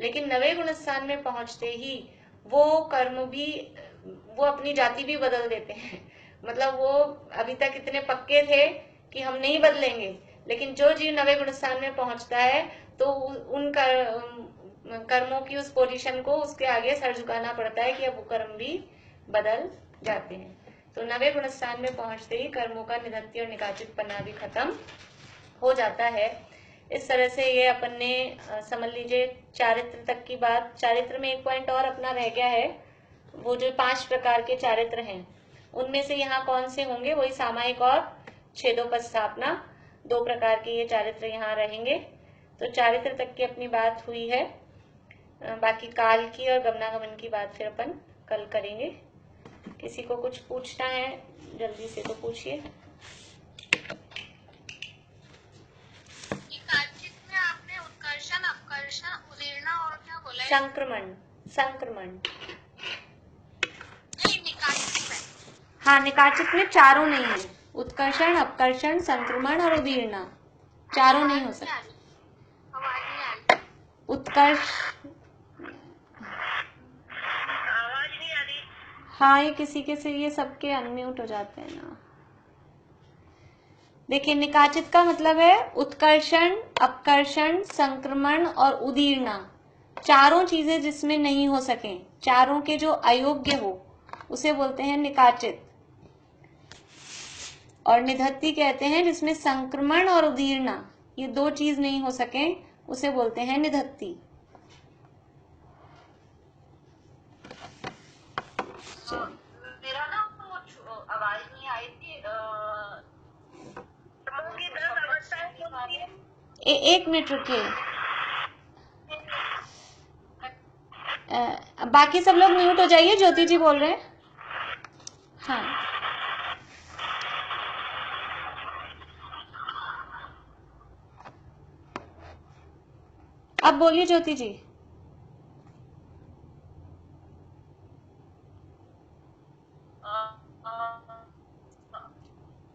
Speaker 1: लेकिन नवे गुणस्थान में पहुंचते ही वो कर्म भी, वो अपनी जाति भी बदल देते हैं। मतलब वो अभी तक इतने पक्के थे कि हम नहीं बदलेंगे, लेकिन जो जीव नवे गुणस्थान में पहुंचता है तो उन कर्मों की उस पोजीशन को उसके आगे सर झुकाना पड़ता है कि अब वो कर्म भी बदल जाते हैं। तो नवे गुणस्थान में पहुंचते ही कर्मों का निधत्ती और निकाचित पना भी खत्म हो जाता है। इस तरह से ये अपन ने समझ लीजिए चारित्र तक की बात। चारित्र में एक पॉइंट और अपना रह गया है, वो जो 5 प्रकार के चारित्र हैं उनमें से यहाँ कौन से होंगे, वही सामायिक और छेदोपस्थापना, 2 प्रकार के ये चारित्र यहाँ रहेंगे। तो चारित्र तक की अपनी बात हुई है। बाकी काल की और गमनागमन की बात फिर अपन कल करेंगे। किसी को कुछ पूछना है जल्दी से तो पूछिए।
Speaker 3: निकाचित में आपने उत्कर्षण, अपकर्षण, उदीर्णा और क्या बोला है?
Speaker 1: संक्रमण। संक्रमण
Speaker 3: नहीं, निकाचित में।
Speaker 1: हाँ, निकाचित में चारों नहीं है, उत्कर्षण, अपकर्षण, संक्रमण और उदीर्णा चारों नहीं हो सकते।
Speaker 3: आवाज नहीं आ रही।
Speaker 1: उत्कर्ष,
Speaker 2: आवाज नहीं आ रही।
Speaker 1: हाँ ये किसी के से ये सबके अनम्यूट हो जाते हैं ना। देखिए निकाचित का मतलब है उत्कर्षण, अपकर्षण, संक्रमण और उदीर्णा चारों चीजें जिसमें नहीं हो सके, चारों के जो अयोग्य हो उसे बोलते हैं निकाचित। और निधत्ती कहते हैं जिसमें संक्रमण और उदीर्णा ये 2 चीज नहीं हो सके, उसे बोलते हैं निधत्ती।
Speaker 3: मेरा ना वो आवाज नहीं आई थी।
Speaker 2: कर्मों की 10 अवस्थाएं कौन सी हैं?
Speaker 1: 1 मिनट रुकिए। बाकी सब लोग म्यूट हो जाइए, ज्योति जी बोल रहे हैं। हाँ अब बोलिए ज्योति जी।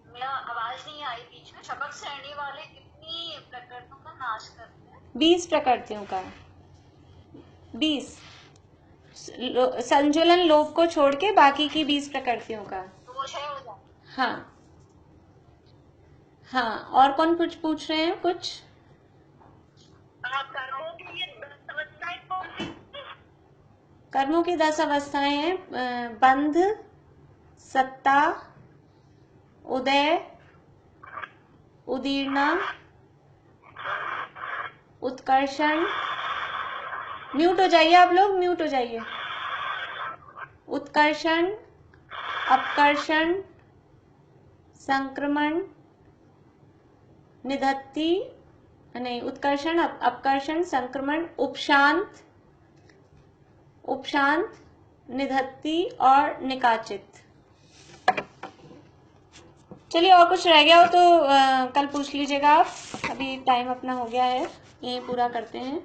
Speaker 3: मेरा आवाज नहीं आई बीच में। शबक श्रेणी वाले कितनी प्रकृतियों का नाश करते हैं?
Speaker 1: 20 प्रकृतियों का, 20 संजुलन लोभ को छोड़ के बाकी की 20 प्रकृतियों का।
Speaker 3: तो वो क्षय हो जाता।
Speaker 1: हाँ हाँ, और कौन कुछ पूछ रहे हैं कुछ?
Speaker 2: कर्मों की ये 10 अवस्थाएं कौन सी हैं?
Speaker 1: कर्मों की 10 अवस्थाएं हैं, बंध, सत्ता, उदय, उदीर्णा, उत्कर्षण। म्यूट हो जाइए आप लोग, म्यूट हो जाइए। उत्कर्षण, अपकर्षण, संक्रमण, निधत्ती, नहीं उत्कर्षण, अपकर्षण, संक्रमण, उपशांत, उपशांत, निधत्ती और निकाचित। चलिए, और कुछ रह गया हो तो कल पूछ लीजिएगा आप। अभी टाइम अपना हो गया है, यहीं पूरा करते हैं।